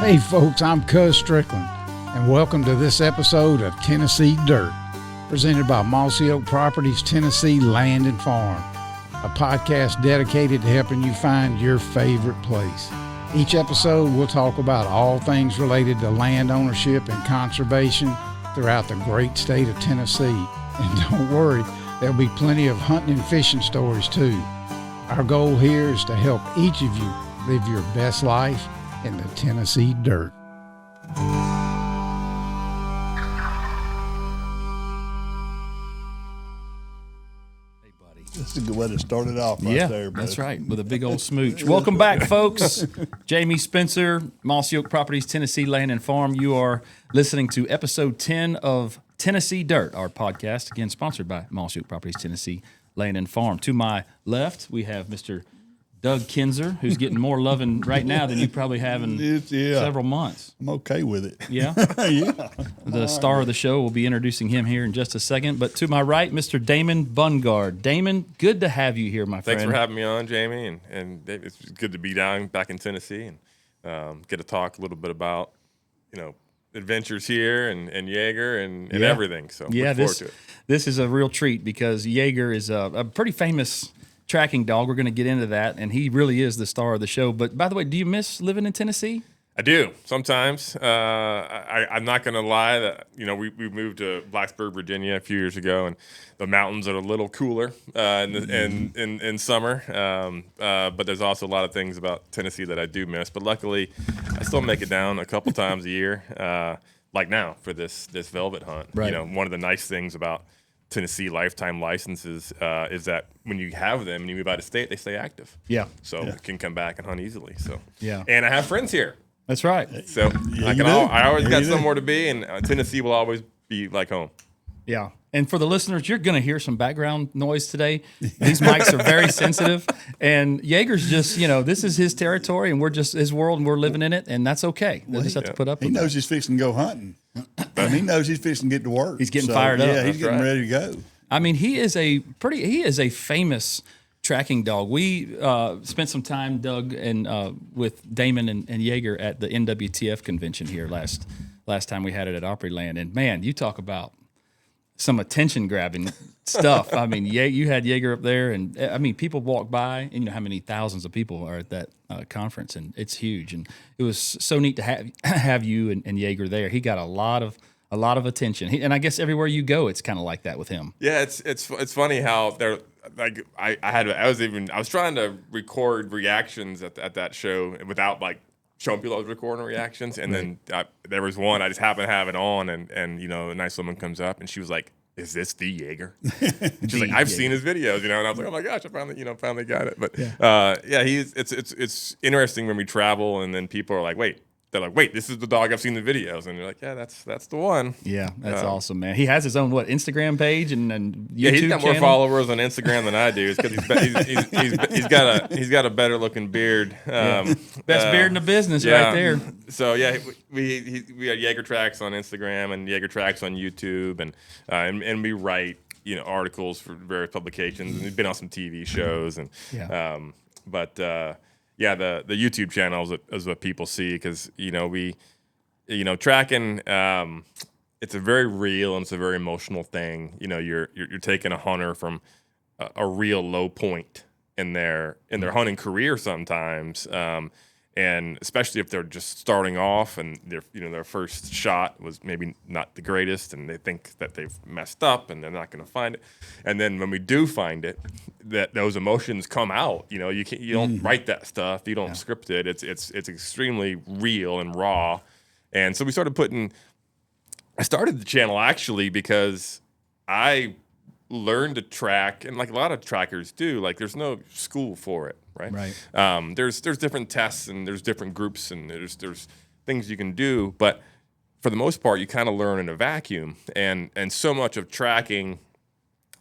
Hey folks, I'm Cuz Strickland, and welcome to this episode of Tennessee Dirt, presented by Mossy Oak Properties Tennessee Land and Farm, a podcast dedicated to helping you find your favorite place. Each episode we'll talk about all things related to land ownership and conservation throughout the great state of Tennessee. And don't worry, there'll be plenty of hunting and fishing stories too. Our goal here is to help each of you live your best life in the Tennessee dirt. Hey, buddy. That's a good way to start it off right there, bud. That's right, with a big old smooch. Welcome back, folks. Jamie Spencer, Mossy Oak Properties, Tennessee Land and Farm. You are listening to episode 10 of Tennessee Dirt, our podcast, again sponsored by Mossy Oak Properties, Tennessee Land and Farm. To my left, we have Mr. Doug Kinzer, who's getting more loving right now than you probably have in several months. I'm okay with it. Yeah? Yeah. The star of the show. We'll be introducing him here in just a second. But to my right, Mr. Damon Bungard. Damon, good to have you here, my friend. Thanks for having me on, Jamie. And it's good to be back in Tennessee and get to talk a little bit about, adventures here and Jaeger and everything. So look forward to it. This is a real treat because Jaeger is a pretty famous tracking dog. We're going to get into that, and he really is the star of the show. But by the way, do you miss living in Tennessee? I do sometimes. I'm not going to lie that we moved to Blacksburg, Virginia a few years ago, and the mountains are a little cooler in summer. But there's also a lot of things about Tennessee that I do miss. But luckily, I still make it down a couple times a year, like now for this velvet hunt. Right. One of the nice things about Tennessee lifetime licenses is that when you have them and you move out of state, they stay active. Yeah. So you can come back and hunt easily. So and I have friends here. That's right. So I always got somewhere to be, and Tennessee will always be like home. Yeah. And for the listeners, you're going to hear some background noise today. These mics are very sensitive, and Jaeger's just, this is his territory, and we're just his world, and we're living in it, and that's okay. We'll just have to put up with it. He knows he's fixing to go hunting, and he knows he's fixing to get to work. He's getting fired up. Yeah, he's getting ready to go. I mean, he is a famous tracking dog. We spent some time, Doug, and with Damon and Jaeger at the NWTF convention here last time we had it at Opryland, and man, you talk about some attention-grabbing stuff. I mean, you had Jaeger up there, and I mean, people walk by, and you know how many thousands of people are at that conference, and it's huge. And it was so neat to have you and Jaeger there. He got a lot of attention, and I guess everywhere you go, it's kind of like that with him. Yeah, it's funny how they're like I was trying to record reactions at that show without showing people I was recording reactions, and then there was one I just happened to have it on, and a nice woman comes up and she was like, "Is this the Jaeger?" And she's like, "I've seen his videos," and I was like, "Oh my gosh, I finally got it." But it's interesting when we travel, and then people are like, "Wait." They're like, "Wait, this is the dog I've seen the videos," and you're like, "Yeah, that's the one." Yeah, that's awesome, man. He has his own Instagram page and YouTube he's got channel? more followers on Instagram than I do. It's because he's got a better looking beard. Best beard in the business, right there. So we had Jaeger Tracks on Instagram and Jaeger Tracks on YouTube, and we write articles for various publications, and we've been on some TV shows the YouTube channel is what people see because tracking it's a very real and it's a very emotional thing. You're taking a hunter from a real low point in their hunting career sometimes, and especially if they're just starting off and their first shot was maybe not the greatest and they think that they've messed up and they're not going to find it, and then when we do find it, that those emotions come out. You don't write that stuff, you don't script it. It's extremely real and raw, and so we started I started the channel actually because I learned to track, and like a lot of trackers do, there's no school for it. Right. There's different tests and there's different groups and there's things you can do, but for the most part, you kind of learn in a vacuum. And so much of tracking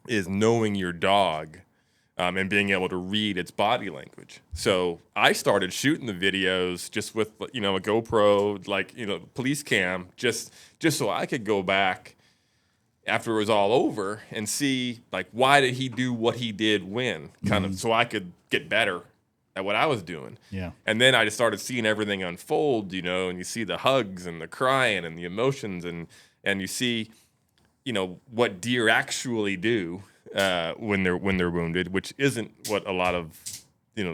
is knowing your dog and being able to read its body language. So I started shooting the videos just with a GoPro, police cam, just so I could go back after it was all over and see why did he do what he did when, so I could get better at what I was doing. Yeah. And then I just started seeing everything unfold, and you see the hugs and the crying and the emotions, and you see, what deer actually do when they're wounded, which isn't what a lot of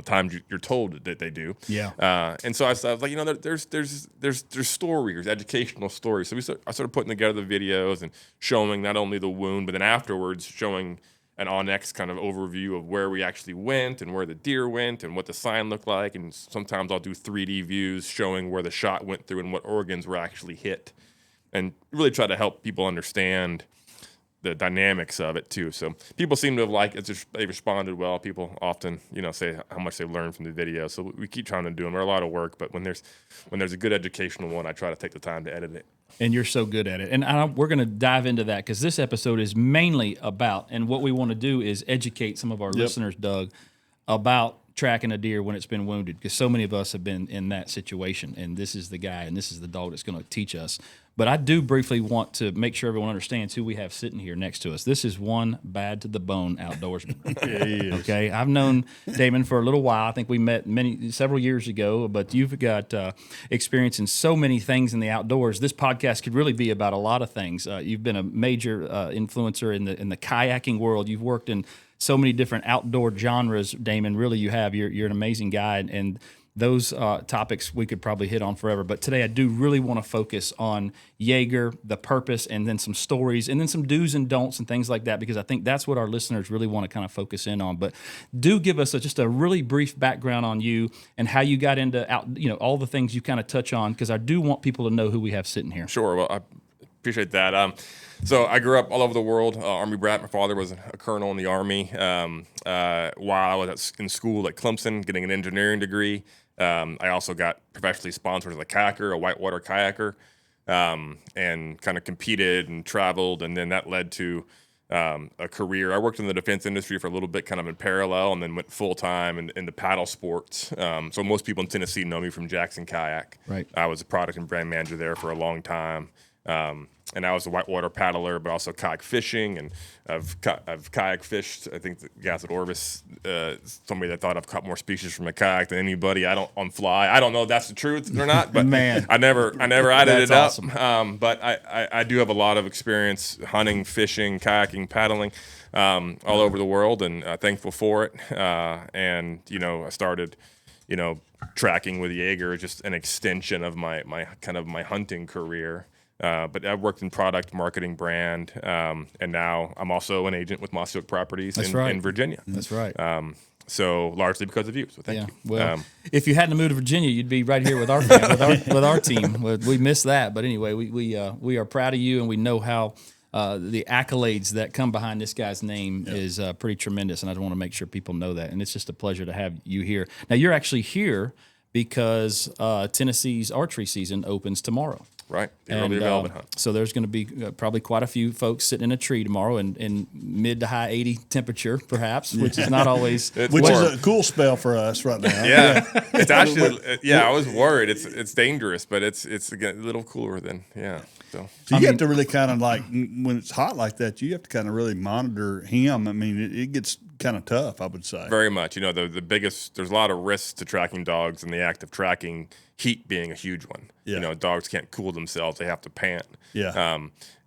times you're told that they do. Yeah. And so I was like, there's stories, educational stories. So I started putting together the videos and showing not only the wound, but then afterwards showing an on-X kind of overview of where we actually went and where the deer went and what the sign looked like. And sometimes I'll do 3D views showing where the shot went through and what organs were actually hit, and really try to help people understand the dynamics of it too. So people seem to have liked it. They responded well. People often, say how much they learned from the video. So we keep trying to do them. They're a lot of work, but when there's a good educational one, I try to take the time to edit it. And you're so good at it. And we're going to dive into that because this episode is mainly about, and what we want to do is educate some of our listeners, Doug, about tracking a deer when it's been wounded, because so many of us have been in that situation, and this is the guy and this is the dog that's going to teach us. But I do briefly want to make sure everyone understands who we have sitting here next to us. This is one bad to the bone outdoorsman. Yeah, he is. Okay, I've known Damon for a little while. I think we met several years ago, but you've got experience in so many things in the outdoors. This podcast could really be about a lot of things. You've been a major influencer in the kayaking world. You've worked in so many different outdoor genres, Damon. Really, you have. You're an amazing guy, and those topics we could probably hit on forever. But today I do really want to focus on Jaeger, the purpose, and then some stories, and then some do's and don'ts and things like that, because I think that's what our listeners really want to kind of focus in on. But do give us just a really brief background on you and how you got into all the things you kind of touch on, because I do want people to know who we have sitting here. Sure. Well, I appreciate that. So I grew up all over the world, Army brat. My father was a colonel in the Army. While I was in school at Clemson getting an engineering degree, I also got professionally sponsored as a kayaker, a whitewater kayaker, and kind of competed and traveled. And then that led to a career. I worked in the defense industry for a little bit, kind of in parallel, and then went full-time into paddle sports. So most people in Tennessee know me from Jackson Kayak. Right. I was a product and brand manager there for a long time. And I was a whitewater paddler, but also kayak fishing, and I've kayak fished. I think the guys at Orvis, somebody that thought I've caught more species from a kayak than anybody. On fly. I don't know if that's the truth or not, but Man. I never added it up. Awesome. But I do have a lot of experience hunting, fishing, kayaking, paddling, all over the world, and thankful for it. And I started, tracking with Jaeger, just an extension of my kind of my hunting career. But I've worked in product, marketing, brand, and now I'm also an agent with Mossy Oak Properties in Virginia. That's right. So largely because of you. So thank you. Well, if you hadn't moved to Virginia, you'd be right here with our with our team. We missed that, but anyway, we are proud of you, and we know how the accolades that come behind this guy's name is pretty tremendous, and I just want to make sure people know that. And it's just a pleasure to have you here. Now, you're actually here because Tennessee's archery season opens tomorrow. Right, the early velvet hunt. So there's going to be probably quite a few folks sitting in a tree tomorrow in mid to high 80 temperature, perhaps, which is not always. Which is a cool spell for us right now. Yeah, it's actually. I was worried. It's dangerous, but it's a little cooler than So you have to really kind of when it's hot like that, you have to kind of really monitor him. I mean, it gets kind of tough, I would say. Very much. The biggest. There's a lot of risks to tracking dogs, and the act of tracking, heat being a huge one. Yeah. Dogs can't cool themselves; they have to pant. Yeah.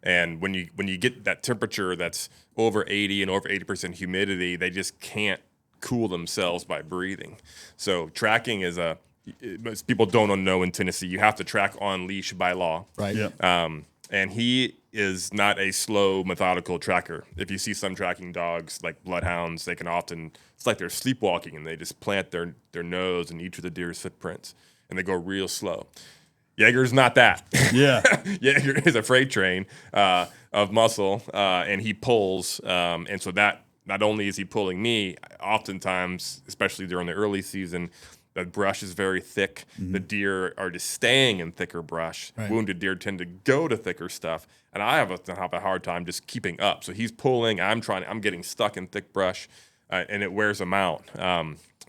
And when you get that temperature that's over 80 and over 80% humidity, they just can't cool themselves by breathing. So tracking is most people don't know in Tennessee, you have to track on leash by law. Right. Yeah. And he is not a slow, methodical tracker. If you see some tracking dogs like bloodhounds, they can often, it's like they're sleepwalking, and they just plant their nose in each of the deer's footprints, and they go real slow. Jaeger's not that. Yeah. Jaeger is a freight train of muscle, and he pulls. And so that not only is he pulling me, oftentimes, especially during the early season, the brush is very thick. Mm-hmm. The deer are just staying in thicker brush. Right. Wounded deer tend to go to thicker stuff, and I have a hard time just keeping up. So he's pulling. I'm getting stuck in thick brush, and it wears them out.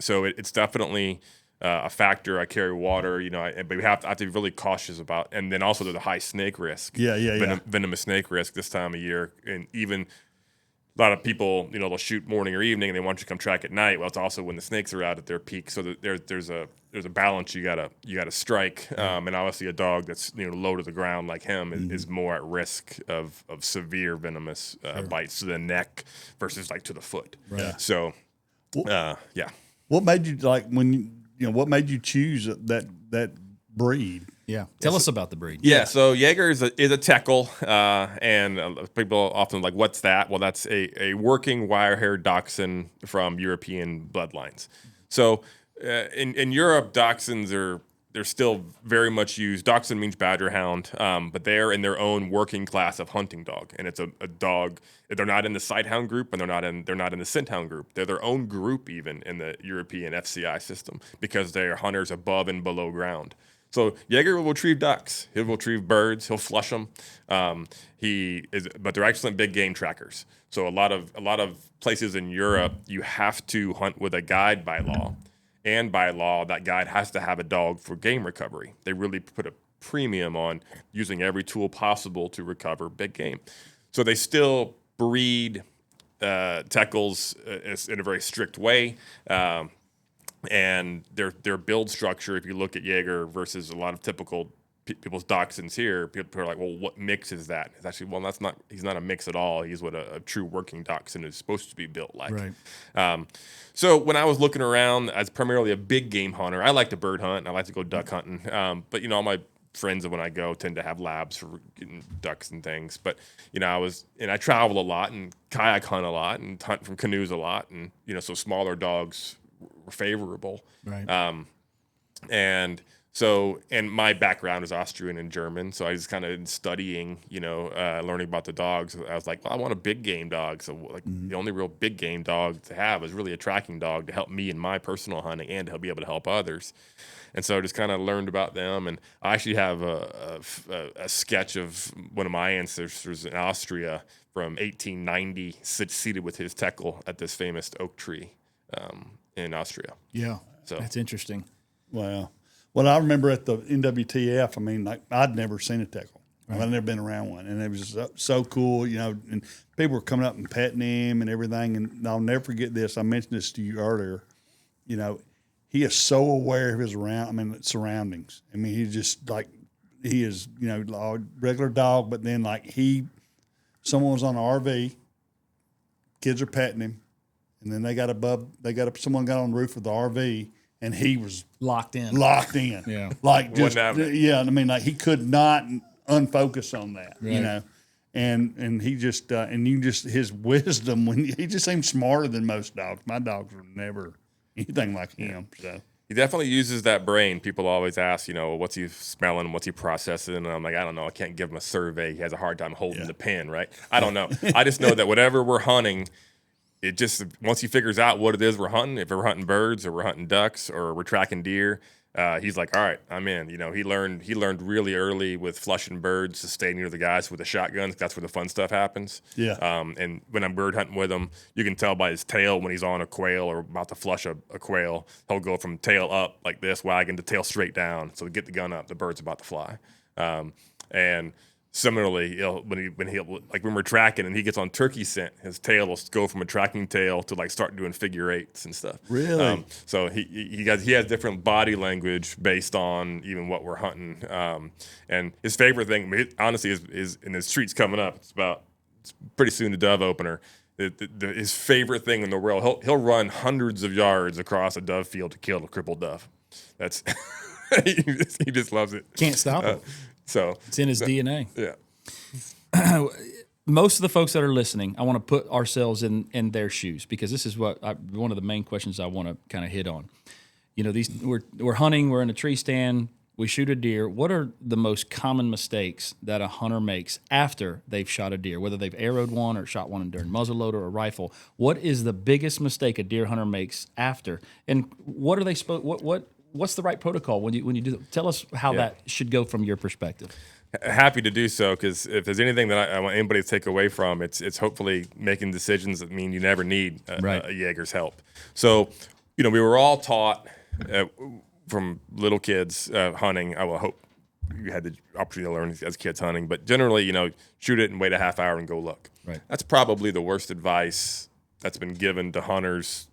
So it's definitely a factor. I carry water, but we have to be really cautious about. And then also there's a high snake risk. Yeah. Venomous snake risk this time of year, and even a lot of people, they'll shoot morning or evening, and they want you to come track at night. Well, it's also when the snakes are out at their peak, so that there's a balance you gotta strike. And obviously, a dog that's low to the ground like him is more at risk of severe venomous bites to the neck versus like to the foot. Right. So, yeah. What made you what made you choose that breed? Yeah. Tell us about the breed. Yeah, so Jaeger is a Teckel, and people often like, what's that? Well, that's a working wire-haired Dachshund from European bloodlines. So in Europe, Dachshunds they're still very much used. Dachshund means badger hound, but they're in their own working class of hunting dog, and it's a dog. They're not in the sighthound group, and they're not in the scenthound group. They're their own group even in the European FCI system because they are hunters above and below ground. So Jaeger will retrieve ducks. He'll retrieve birds. He'll flush them. But they're excellent big game trackers. So a lot of places in Europe, you have to hunt with a guide by law, and by law that guide has to have a dog for game recovery. They really put a premium on using every tool possible to recover big game. So they still breed Teckels in a very strict way. And their build structure, if you look at Jaeger versus a lot of typical people's Dachshunds here, people are like, well, what mix is that? It's actually, well, he's not a mix at all. He's what a true working Dachshund is supposed to be built like. Right. So when I was looking around as primarily a big game hunter, I like to bird hunt and I like to go duck hunting. But all my friends when I go tend to have labs for getting ducks and things. But I travel a lot and kayak hunt a lot and hunt from canoes a lot, and so smaller dogs were favorable. Right. And my background is Austrian and German, so I was kind of studying, learning about the dogs. I was like, well, I want a big game dog. So the only real big game dog to have is really a tracking dog to help me in my personal hunting and to be able to help others. And so I just kind of learned about them. And I actually have a sketch of one of my ancestors in Austria from 1890 seated with his Teckel at this famous oak tree in Austria. Yeah. So That's interesting. Wow. Well, I remember at the NWTF, I mean, I'd never seen a Teckel. Right. I'd never been around one. And it was so cool, and people were coming up and petting him and everything. And I'll never forget this. I mentioned this to you earlier. He is so aware of his surroundings. I mean, he is, a regular dog, but then someone was on an RV, kids are petting him, and then someone got on the roof of the RV, and he was locked in. Yeah. I mean, he could not unfocus on that, right. And he just, his wisdom, he just seemed smarter than most dogs. My dogs were never anything like him, so. He definitely uses that brain. People always ask, what's he smelling, what's he processing? And I'm like, I don't know. I can't give him a survey. He has a hard time holding the pen, right? I don't know. I just know that whatever we're hunting, it just, once he figures out what it is we're hunting, if we're hunting birds or we're hunting ducks or we're tracking deer, he's like, all right, I'm in. He learned really early with flushing birds to stay near the guys with the shotguns. That's where the fun stuff happens. Yeah. And when I'm bird hunting with him, you can tell by his tail when he's on a quail or about to flush a quail. He'll go from tail up like this, wagging to tail straight down. So get the gun up, the bird's about to fly. And similarly, when we're tracking and he gets on turkey scent, his tail will go from a tracking tail to start doing figure eights and stuff. Really? So he has different body language based on even what we're hunting. And his favorite thing, honestly, is in his treats coming up. It's pretty soon a dove opener. His favorite thing in the world, he'll run hundreds of yards across a dove field to kill a crippled dove. That's he just loves it. Can't stop him. So it's in his DNA. Yeah. Most of the folks that are listening, I want to put ourselves in their shoes, because this is one of the main questions I want to kind of hit on. We're hunting, we're in a tree stand, we shoot a deer. What are the most common mistakes that a hunter makes after they've shot a deer, whether they've arrowed one or shot one during muzzleloader or rifle? What is the biggest mistake a deer hunter makes after? And what are they what's the right protocol when you do that? Tell us how that should go from your perspective. Happy to do so, because if there's anything that I want anybody to take away from, it's hopefully making decisions that mean you never need a Jaeger's help. So, we were all taught from little kids hunting. I will hope you had the opportunity to learn as kids hunting. But generally, shoot it and wait a half hour and go look. Right. That's probably the worst advice that's been given to hunters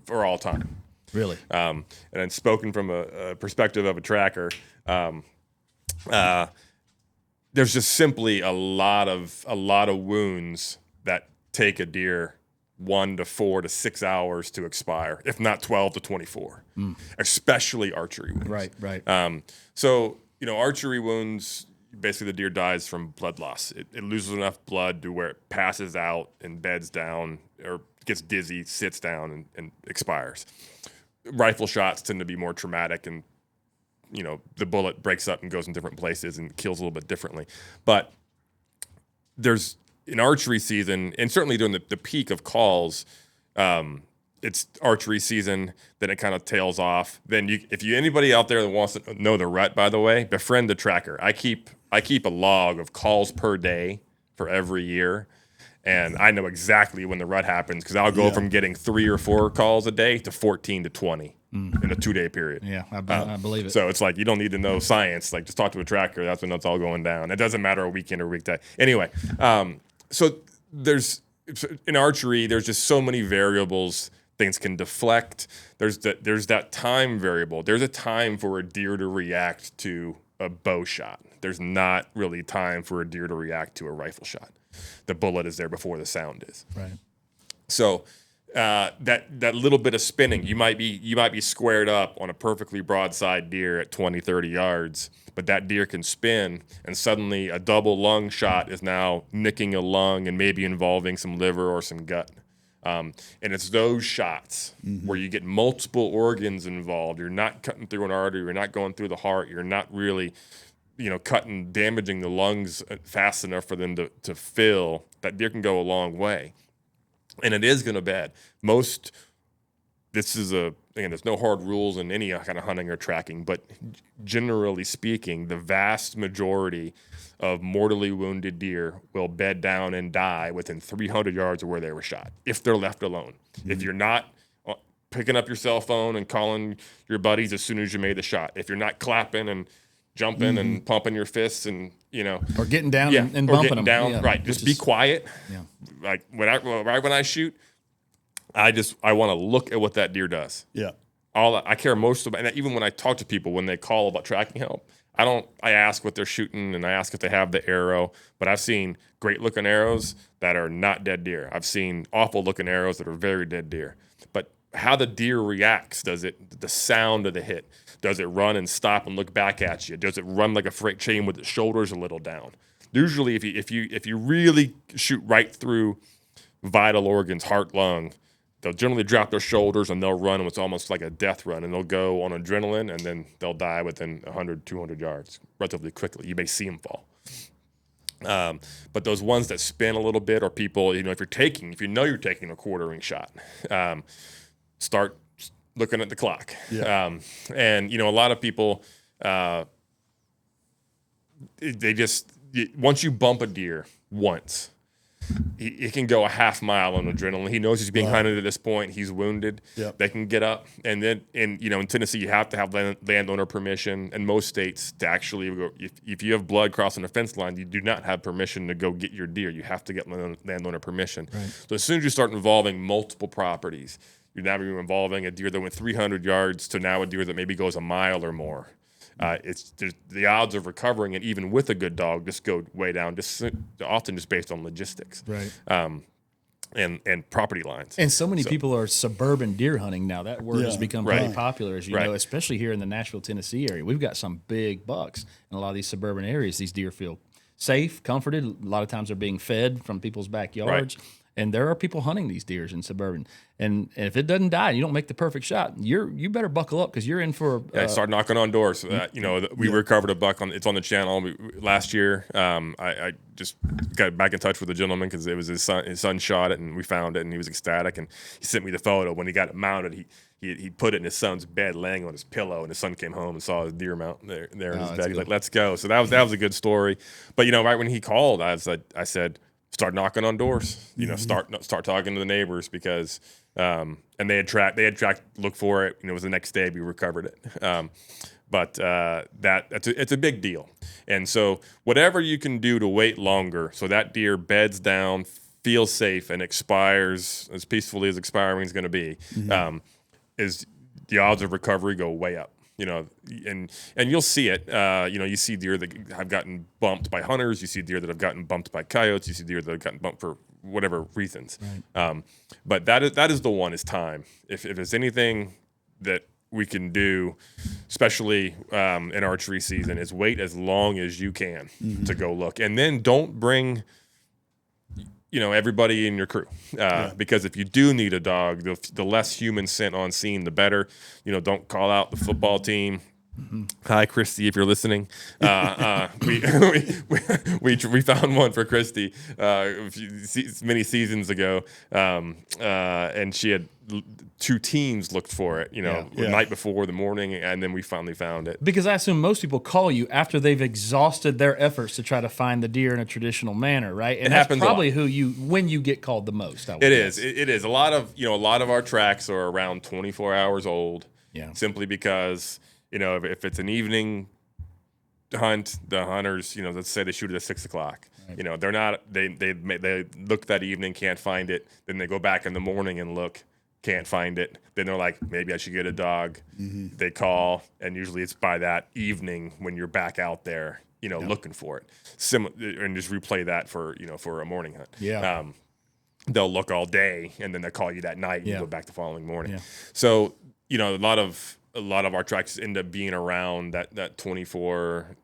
for all time. Really. And then spoken from a perspective of a tracker, there's just simply a lot of wounds that take a deer 1 to 4 to 6 hours to expire, if not 12 to 24, especially archery wounds. Right. So, archery wounds, basically the deer dies from blood loss. It loses enough blood to where it passes out and beds down or gets dizzy, sits down, and expires. Rifle shots tend to be more traumatic, and the bullet breaks up and goes in different places and kills a little bit differently. But there's in archery season, and certainly during the peak of calls, it's archery season. Then it kind of tails off. Then anybody out there that wants to know the rut, by the way, befriend the tracker. I keep a log of calls per day for every year. And I know exactly when the rut happens because I'll go from getting 3 or 4 calls a day to 14 to 20 in a 2-day period. Yeah, I believe it. So it's like you don't need to know science. Like just talk to a tracker. That's when it's all going down. It doesn't matter a weekend or weekday. Anyway, so in archery, there's just so many variables. Things can deflect. There's that time variable. There's a time for a deer to react to a bow shot. There's not really time for a deer to react to a rifle shot. The bullet is there before the sound is. Right. So that little bit of spinning, you might be squared up on a perfectly broadside deer at 20, 30 yards, but that deer can spin, and suddenly a double lung shot is now nicking a lung and maybe involving some liver or some gut. And it's those shots where you get multiple organs involved. You're not cutting through an artery. You're not going through the heart. You're not really damaging the lungs fast enough for them to fill. That deer can go a long way. And it is going to bed. There's no hard rules in any kind of hunting or tracking, but generally speaking, the vast majority of mortally wounded deer will bed down and die within 300 yards of where they were shot, if they're left alone. If you're not picking up your cell phone and calling your buddies as soon as you made the shot, if you're not clapping and jumping and pumping your fists and or getting down and or bumping getting them down, yeah, right? Just be quiet. Yeah. Like when I shoot, I want to look at what that deer does. Yeah. I care most about, and even when I talk to people when they call about tracking help, I ask what they're shooting and I ask if they have the arrow. But I've seen great looking arrows that are not dead deer. I've seen awful looking arrows that are very dead deer. But how the deer reacts, the sound of the hit, does it run and stop and look back at you? Does it run like a freight train with its shoulders a little down? Usually, if you really shoot right through vital organs, heart, lung, they'll generally drop their shoulders and they'll run what's almost like a death run, and they'll go on adrenaline and then they'll die within 100, 200 yards relatively quickly. You may see them fall. But those ones that spin a little bit, or people, if you know you're taking a quartering shot, start looking at the clock. Yeah. And a lot of people, once you bump a deer once, he can go a half mile on adrenaline. He knows he's being hunted at this point. He's wounded. Yep. They can get up. And then, in Tennessee, you have to have landowner permission. In most states, to actually go, if you have blood crossing a fence line, you do not have permission to go get your deer. You have to get landowner permission. Right. So as soon as you start involving multiple properties, you're now involving a deer that went 300 yards to now a deer that maybe goes a mile or more. The odds of recovering it, even with a good dog, just go way down. Often just based on logistics, right? And property lines. And so many people are suburban deer hunting now. That word has become very popular, as you know, especially here in the Nashville, Tennessee area. We've got some big bucks in a lot of these suburban areas. These deer feel safe, comforted. A lot of times they're being fed from people's backyards. Right. And there are people hunting these deers in suburban. And if it doesn't die, you don't make the perfect shot, you better buckle up because you're in for. Start knocking on doors. We recovered a buck it's on the channel last year. I just got back in touch with the gentleman because it was his son. His son shot it, and we found it, and he was ecstatic. And he sent me the photo. When he got it mounted, he put it in his son's bed, laying on his pillow, and his son came home and saw his deer mount there in his bed. He's like, "Let's go." So that was a good story. But right when he called, I said, start knocking on doors. Start talking to the neighbors because, and they had tracked, look for it. It was the next day we recovered it. But it's a big deal. And so whatever you can do to wait longer so that deer beds down, feels safe, and expires as peacefully as expiring is going to be, is the odds of recovery go way up. And you'll see it. You see deer that have gotten bumped by hunters. You see deer that have gotten bumped by coyotes. You see deer that have gotten bumped for whatever reasons. Right. But that is the one, is time. If there's anything that we can do, especially in archery season, is wait as long as you can to go look, and then don't bring everybody in your crew, because if you do need a dog, the less humans sent on scene, the better. Don't call out the football team. Hi, Christy, if you're listening. We found one for Christy many seasons ago, and she had 2 teams looked for it, the night before, the morning, and then we finally found it. Because I assume most people call you after they've exhausted their efforts to try to find the deer in a traditional manner, right? And that's probably when you get called the most. It is. A lot of our tracks are around 24 hours old. Yeah. Simply because if it's an evening hunt, the hunters, let's say they shoot it at 6 o'clock. Right. They're not. They look that evening, can't find it. Then they go back in the morning and look, can't find it. Then they're like, maybe I should get a dog. They call, and usually it's by that evening when you're back out there, looking for it. And just replay that for a morning hunt. Yeah. They'll look all day, and then they call you that night, and you go back the following morning. Yeah. So a lot of our tracks end up being around that 24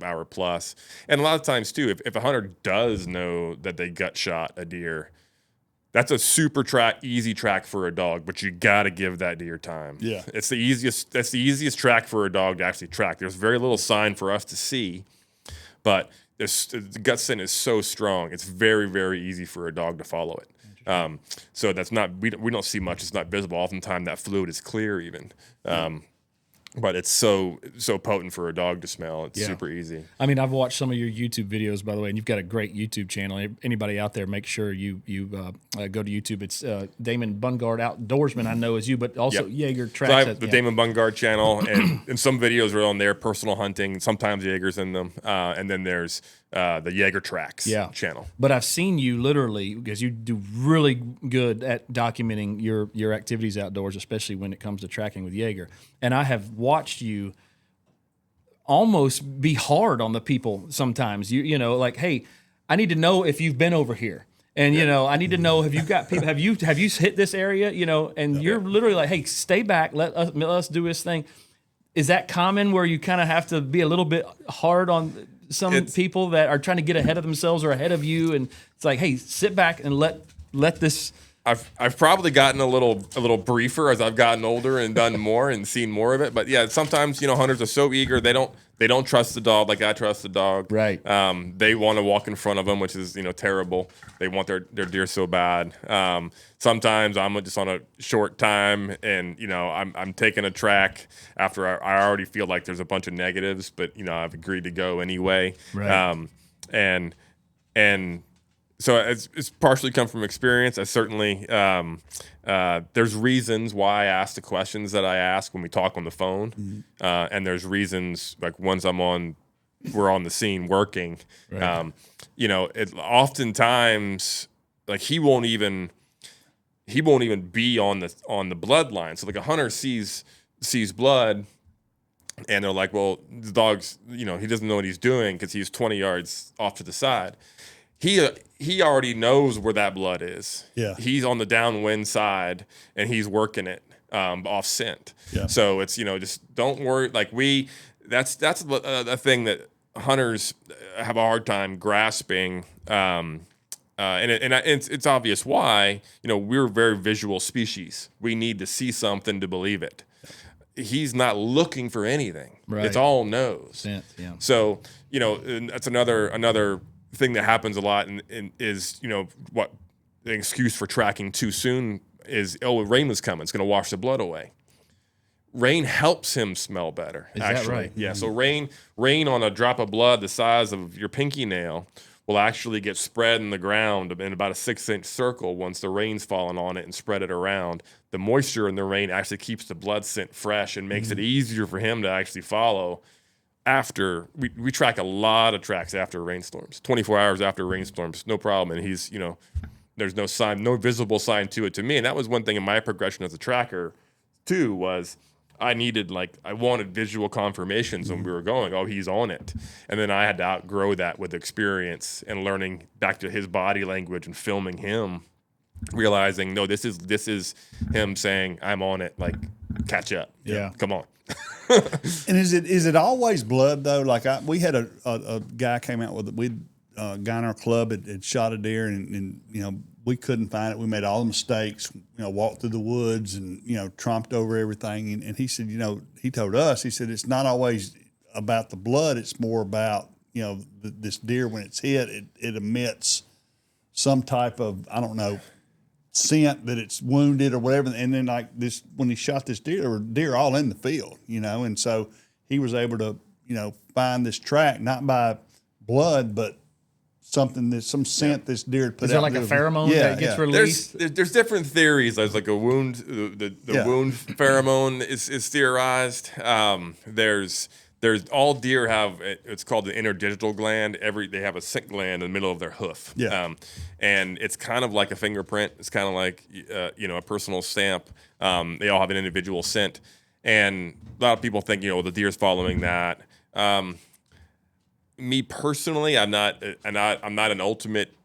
hour plus. And a lot of times too, if a hunter does know that they gut shot a deer, that's a super easy track for a dog, but you got to give that deer time. Yeah. That's the easiest track for a dog to actually track. There's very little sign for us to see, but the gut scent is so strong. It's very, very easy for a dog to follow it. So that's not, we don't see much. It's not visible. Oftentimes that fluid is clear even. But it's so potent for a dog to smell. It's super easy. I mean, I've watched some of your YouTube videos, by the way, and you've got a great YouTube channel. Anybody out there, make sure you go to YouTube. It's Damon Bungard, Outdoorsman, I know is you, but also Jaeger tracks. So I have the Damon Bungard channel, and some videos are on there, personal hunting. Sometimes Jaeger's in them, and then there's the Jaeger Tracks channel. But I've seen you literally, because you do really good at documenting your activities outdoors, especially when it comes to tracking with Jaeger. And I have watched you almost be hard on the people sometimes. You know, like, hey, I need to know if you've been over here. And, I need to know, have you got people, have you hit this area, and you're literally like, hey, stay back, let us do this thing. Is that common where you kind of have to be a little bit hard on some people that are trying to get ahead of themselves or ahead of you? And it's like, hey, sit back and let this. I've probably gotten a little briefer as I've gotten older and done more and seen more of it. But yeah, sometimes hunters are so eager they don't trust the dog like I trust the dog. Right. They want to walk in front of them, which is terrible. They want their deer so bad. Sometimes I'm just on a short time and I'm taking a track after I already feel like there's a bunch of negatives, but I've agreed to go anyway. Right. And so it's partially come from experience. I certainly there's reasons why I ask the questions that I ask when we talk on the phone, and there's reasons like once we're on the scene working. Right. Oftentimes like he won't even be on the bloodline. So like a hunter sees blood, and they're like, well, the dog's he doesn't know what he's doing because he's 20 yards off to the side. He already knows where that blood is. Yeah. He's on the downwind side and he's working it off scent. Yeah. So it's just don't worry. Like that's a thing that hunters have a hard time grasping. And it's obvious why. We're a very visual species. We need to see something to believe it. He's not looking for anything. Right. It's all nose. Scent, yeah. So and that's another thing that happens a lot and is what the excuse for tracking too soon is, rain was coming, it's going to wash the blood away. Rain helps him smell better. Is actually. That right? Yeah. So rain on a drop of blood the size of your pinky nail will actually get spread in the ground in about a 6-inch circle once the rain's fallen on it and spread it around. The moisture in the rain actually keeps the blood scent fresh and makes it easier for him to actually follow. After we track a lot of tracks after rainstorms, 24 hours after rainstorms, no problem. And he's, there's no sign, no visible sign to it to me. And that was one thing in my progression as a tracker too, was I wanted visual confirmations when we were going, oh, he's on it. And then I had to outgrow that with experience and learning back to his body language and filming him, realizing, no, this is him saying, I'm on it, like, catch up. Yeah. Come on. And is it always blood though? Like we had a guy came out with a guy in our club had shot a deer and we couldn't find it. We made all the mistakes, walked through the woods and tromped over everything. And he said, he told us, he said it's not always about the blood. It's more about this deer when it's hit, it emits some type of, I don't know, scent that it's wounded or whatever. And then like this, when he shot this deer, there were deer all in the field, and so he was able to, find this track, not by blood, but something some scent this deer had put out. Is there like a pheromonne that gets released? There's different theories. There's like a wound, the wound pheromone is theorized. There's all deer have, it's called the interdigital gland. They have a scent gland in the middle of their hoof. Yeah. And it's kind of like a fingerprint. It's kind of like, a personal stamp. They all have an individual scent. And a lot of people think, the deer's following that. Me personally, I'm not an ultimate,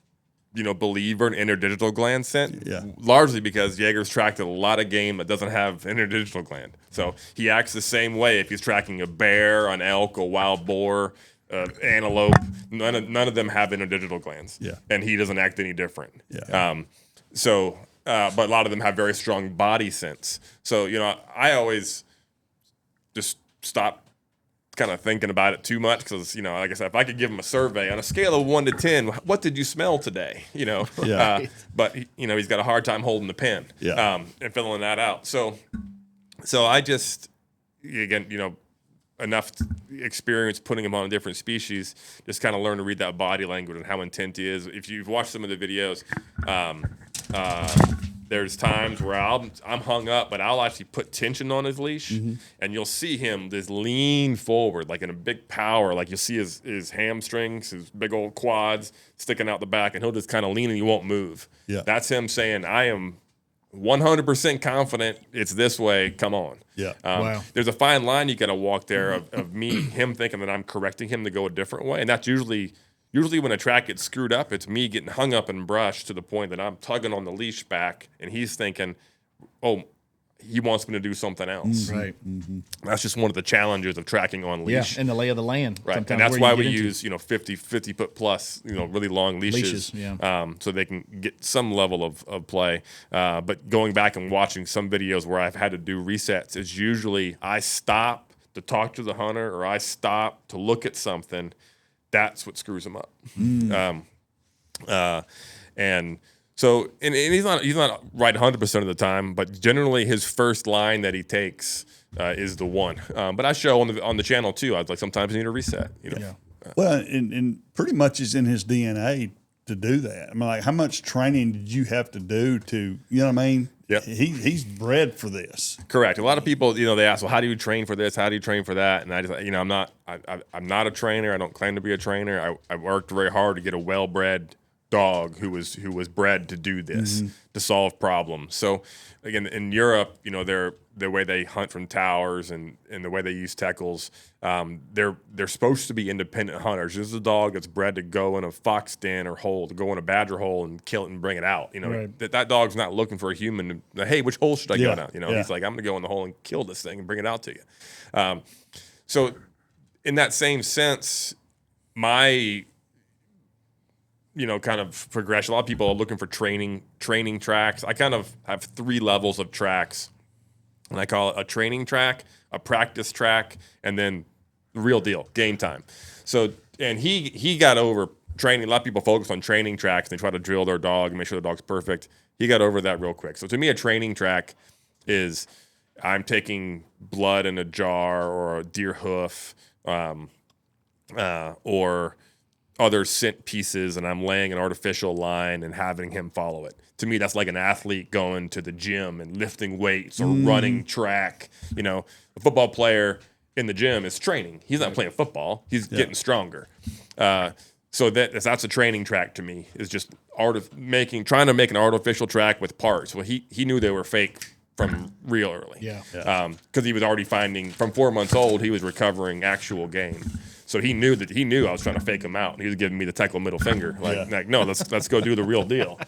believer in interdigital gland scent. Yeah. Largely because Jaeger's tracked a lot of game that doesn't have interdigital gland. So he acts the same way if he's tracking a bear, an elk, a wild boar, antelope. None of them have interdigital glands. Yeah. And he doesn't act any different. Yeah. But a lot of them have very strong body sense. So, I always just stop kind of thinking about it too much because, like I said, if I could give him a survey on a scale of 1 to 10, what did you smell today? Yeah. But he's got a hard time holding the pen, Yeah. and filling that out. So I just, again, enough experience putting him on a different species, just kind of learn to read that body language and how intent he is. If you've watched some of the videos, there's times where I'm hung up, but I'll actually put tension on his leash, and you'll see him just lean forward, like in a big power. Like you'll see his hamstrings, his big old quads sticking out the back, and he'll just kind of lean and he won't move. Yeah. That's him saying, I am 100% confident it's this way, come on. Yeah. Wow. There's a fine line you got to walk there of him thinking that I'm correcting him to go a different way, and that's usually when a track gets screwed up, it's me getting hung up and brushed to the point that I'm tugging on the leash back, and he's thinking, oh, he wants me to do something else. Right. That's just one of the challenges of tracking on leash. Yeah, and the lay of the land. Right, Sometimes and that's where why you we get into. use 50 foot plus really long leashes, so they can get some level of play. But going back and watching some videos where I've had to do resets is usually I stop to talk to the hunter or I stop to look at something. That's what screws him up. And so he's not right 100% of the time, but generally his first line that he takes is the one. But I show on the channel too. I was like, sometimes you need a reset. Well, and pretty much is in his DNA to do that. I mean, like, how much training did you have to do to, you know what I mean? Yep. He's bred for this. Correct. A lot of people, they ask, well, how do you train for this? How do you train for that? And I just, I'm not a trainer. I don't claim to be a trainer. I worked very hard to get a well-bred dog who was bred to do this, to solve problems. So again, in Europe, the way they hunt from towers and the way they use Teckels, they're supposed to be independent hunters. This is a dog that's bred to go in a fox den or hole, to go in a badger hole and kill it and bring it out. Right. That dog's not looking for a human to, hey, which hole should I go down? Yeah. He's like, I'm gonna go in the hole and kill this thing and bring it out to you. So in that same sense, my kind of progression. A lot of people are looking for training tracks. I kind of have 3 levels of tracks, and I call it a training track, a practice track, and then the real deal, game time. So, and he got over training. A lot of people focus on training tracks. They try to drill their dog and make sure the dog's perfect. He got over that real quick. So to me, a training track is I'm taking blood in a jar or a deer hoof, or other scent pieces and I'm laying an artificial line and having him follow it. To me, that's like an athlete going to the gym and lifting weights or running track. You know, a football player in the gym is training. He's not playing football. He's getting stronger. So that's a training track to me, is just trying to make an artificial track with parts. Well, he knew they were fake from real early. Because he was already finding, from 4 months old, he was recovering actual game. So he knew I was trying to fake him out. And he was giving me the Teckel middle finger. Like no, let's go do the real deal.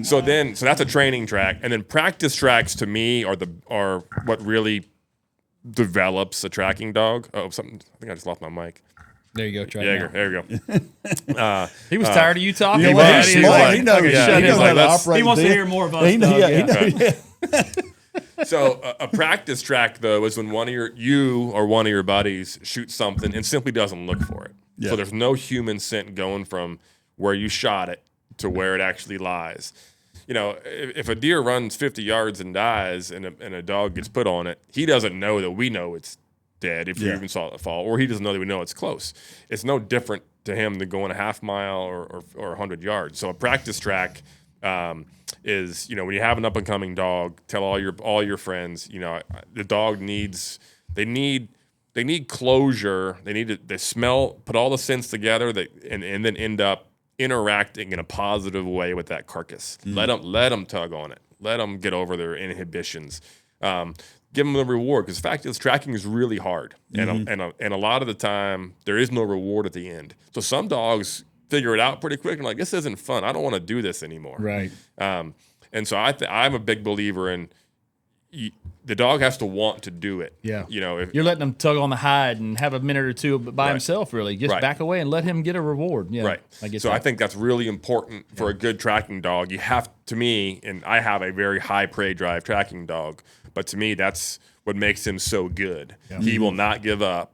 So that's a training track. And then practice tracks to me are what really develops a tracking dog. Oh, something, I think I just lost my mic. There you go, try Jaeger. it. There you go. He was tired of you talking. He about was. it. He was like, He knows. okay, He shut knows him. how to Like, operate he wants to then. hear more of us. So a practice track, though, is when one of your buddies shoots something and simply doesn't look for it. Yeah. So there's no human scent going from where you shot it to where it actually lies. You know, if a deer runs 50 yards and dies and a dog gets put on it, he doesn't know that we know it's dead if you even saw it fall, or he doesn't know that we know it's close. It's no different to him than going a half mile or 100 yards. So a practice track is, you know, when you have an up and coming dog, tell all your friends, you know, the dog needs closure. They need to smell, put all the scents together and then end up interacting in a positive way with that carcass. Let them tug on it. Let them get over their inhibitions. Give them the reward, because the fact is tracking is really hard, and a lot of the time there is no reward at the end. So some dogs figure it out pretty quick and like, this isn't fun. I don't want to do this anymore. Right. And so I'm a big believer in the dog has to want to do it. Yeah. You know, if You're letting him tug on the hide and have a minute or two by himself, really. Just Right. back away and let him get a reward. Yeah. Right. I think that's really important for a good tracking dog. You have, to me, and I have a very high prey drive tracking dog, but to me, that's what makes him so good. Yeah. He will not give up,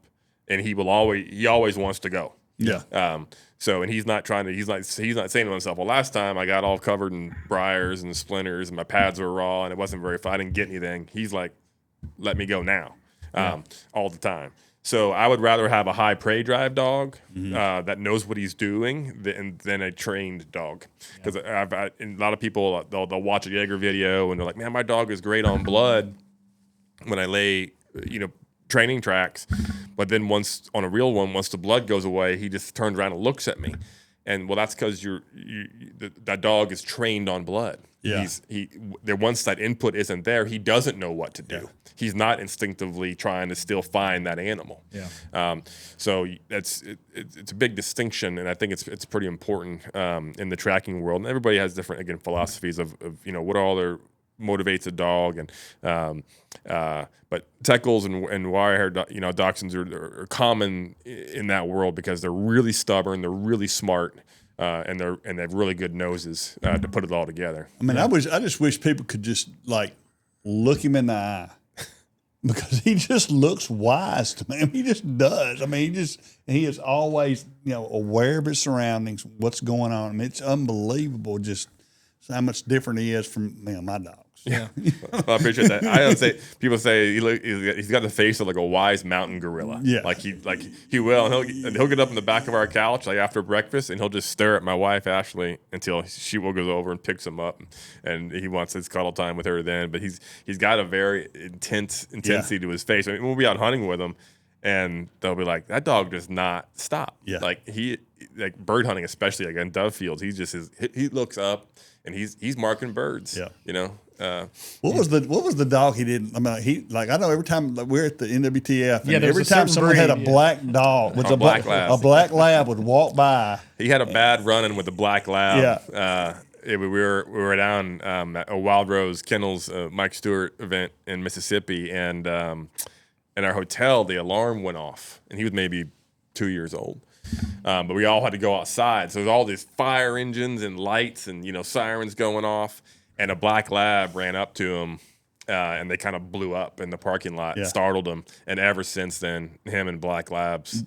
and he always wants to go. Yeah. And he's not saying to himself, well, last time I got all covered in briars and splinters and my pads were raw and it wasn't very fun. I didn't get anything. He's like, let me go now, all the time. So I would rather have a high prey drive dog that knows what he's doing than a trained dog. Because a lot of people, they'll watch a Jaeger video and they're like, man, my dog is great on blood when I lay, training tracks. But then once on a real one, once the blood goes away, he just turns around and looks at me. And well, that's because that dog is trained on blood. Yeah. Once that input isn't there, he doesn't know what to do. Yeah. He's not instinctively trying to still find that animal. Yeah. So it's a big distinction, and I think it's pretty important in the tracking world. And everybody has different philosophies of what all their motivates a dog, and but Teckels and wire hair Dachshunds are common in that world because they're really stubborn, they're really smart. And they have really good noses to put it all together. I mean, I just wish people could just like look him in the eye, because he just looks wise to me. I mean, he just does. I mean, he is always aware of his surroundings, what's going on. I mean, it's unbelievable just how much different he is from my dogs. Yeah. Well, I appreciate that. People say he's got the face of like a wise mountain gorilla. Yeah. Like he will, and he'll get up in the back of our couch like after breakfast, and he'll just stare at my wife Ashley until she goes over and picks him up, and he wants his cuddle time with her then. But he's got a very intensity to his face. I mean, we'll be out hunting with him, and they'll be like, that dog does not stop. Yeah. Like bird hunting, especially like in dove fields, he looks up and he's marking birds. Yeah. What was the dog he didn't? I mean, I know every time we're at the NWTF, and every time someone had a black dog, a black lab would walk by. He had a bad run-in with a black lab. Yeah. We were down at a Wild Rose Kennels Mike Stewart event in Mississippi, and in our hotel the alarm went off, and he was maybe 2 years old. But we all had to go outside, so there's all these fire engines and lights and sirens going off. And a black lab ran up to him, and they kind of blew up in the parking lot, startled him. And ever since then, him and black labs.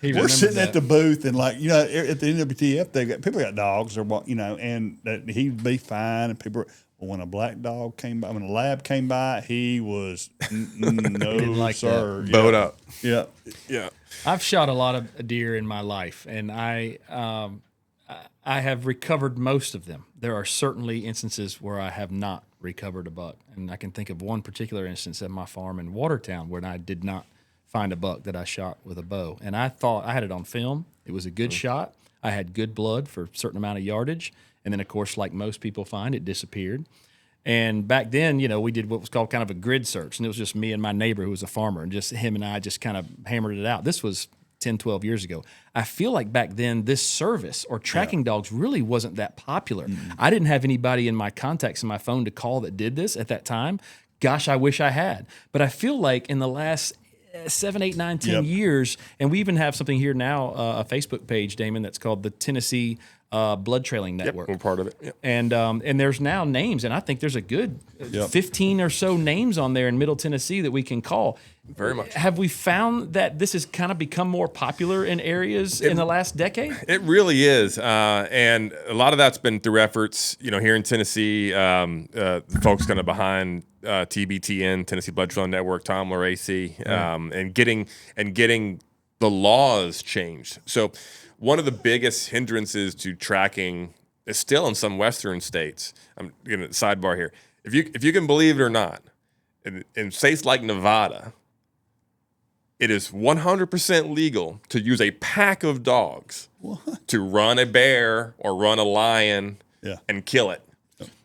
We're sitting at the booth, and at the NWTF, people got dogs, and he'd be fine. And people, When a black dog came by, when a lab came by, he was no like sir. Bowed up. Yeah. Yeah. I've shot a lot of deer in my life, and I have recovered most of them. There are certainly instances where I have not recovered a buck, and I can think of one particular instance at my farm in Watertown where I did not find a buck that I shot with a bow, and I thought I had it on film. It was a good shot. I had good blood for a certain amount of yardage, and then of course, like most people find, it disappeared. And back then, we did what was called kind of a grid search, and it was just me and my neighbor who was a farmer, and just him and I just kind of hammered it out. This was 10, 12 years ago. I feel like back then this service or tracking dogs really wasn't that popular. I didn't have anybody in my contacts in my phone to call that did this at that time. Gosh, I wish I had. But I feel like in the last 7, 8, 9, 10 years, and we even have something here now, a Facebook page, Damon, that's called the Tennessee Blood Trailing Network. We're part of it. Yep. And there's now names, and I think there's a good 15 or so names on there in Middle Tennessee that we can call. Very much. Have we found that this has kind of become more popular in areas in the last decade? It really is, and a lot of that's been through efforts. Here in Tennessee, folks kind of behind TBTN, Tennessee Blood Trailing Network, Tom Laracy, and getting the laws changed. So one of the biggest hindrances to tracking is still in some Western states. I'm going to sidebar here. If you can believe it or not, in states like Nevada, it is 100% legal to use a pack of dogs to run a bear or run a lion and kill it.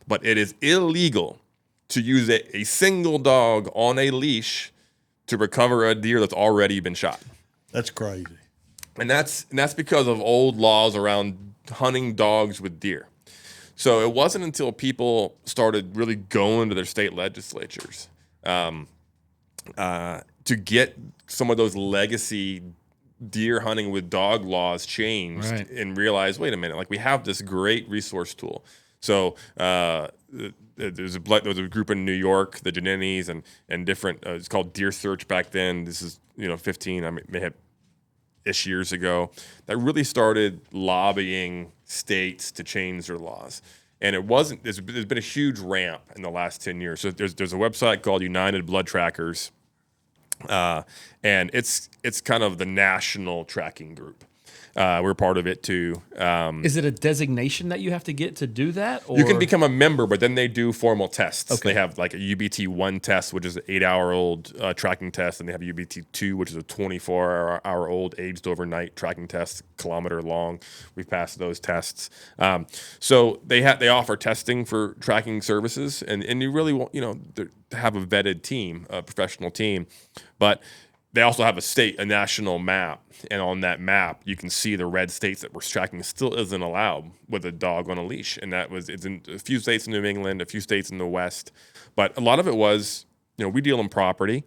But it is illegal to use a single dog on a leash to recover a deer that's already been shot. That's crazy. And that's because of old laws around hunting dogs with deer. So it wasn't until people started really going to their state legislatures to get some of those legacy deer hunting with dog laws changed and realize, wait a minute, like we have this great resource tool. So there's a group in New York, the Janenis and different. It's called Deer Search back then. This is 15. I may have ish years ago that really started lobbying states to change their laws. And it wasn't. There's been a huge ramp in the last 10 years. So there's a website called United Blood Trackers, and it's kind of the national tracking group. We're part of it too. Is it a designation that you have to get to do that? Or? You can become a member, but then they do formal tests. Okay. They have like a UBT1 test, which is an 8-hour-old tracking test, and they have UBT2, which is a 24-hour-old aged overnight tracking test, kilometer long. We've passed those tests. So they offer testing for tracking services, and you really want have a vetted team, a professional team, but they also have a national map, and on that map you can see the red states that we're tracking still isn't allowed with a dog on a leash, and it's in a few states in New England, a few states in the West, but a lot of it was we deal in property.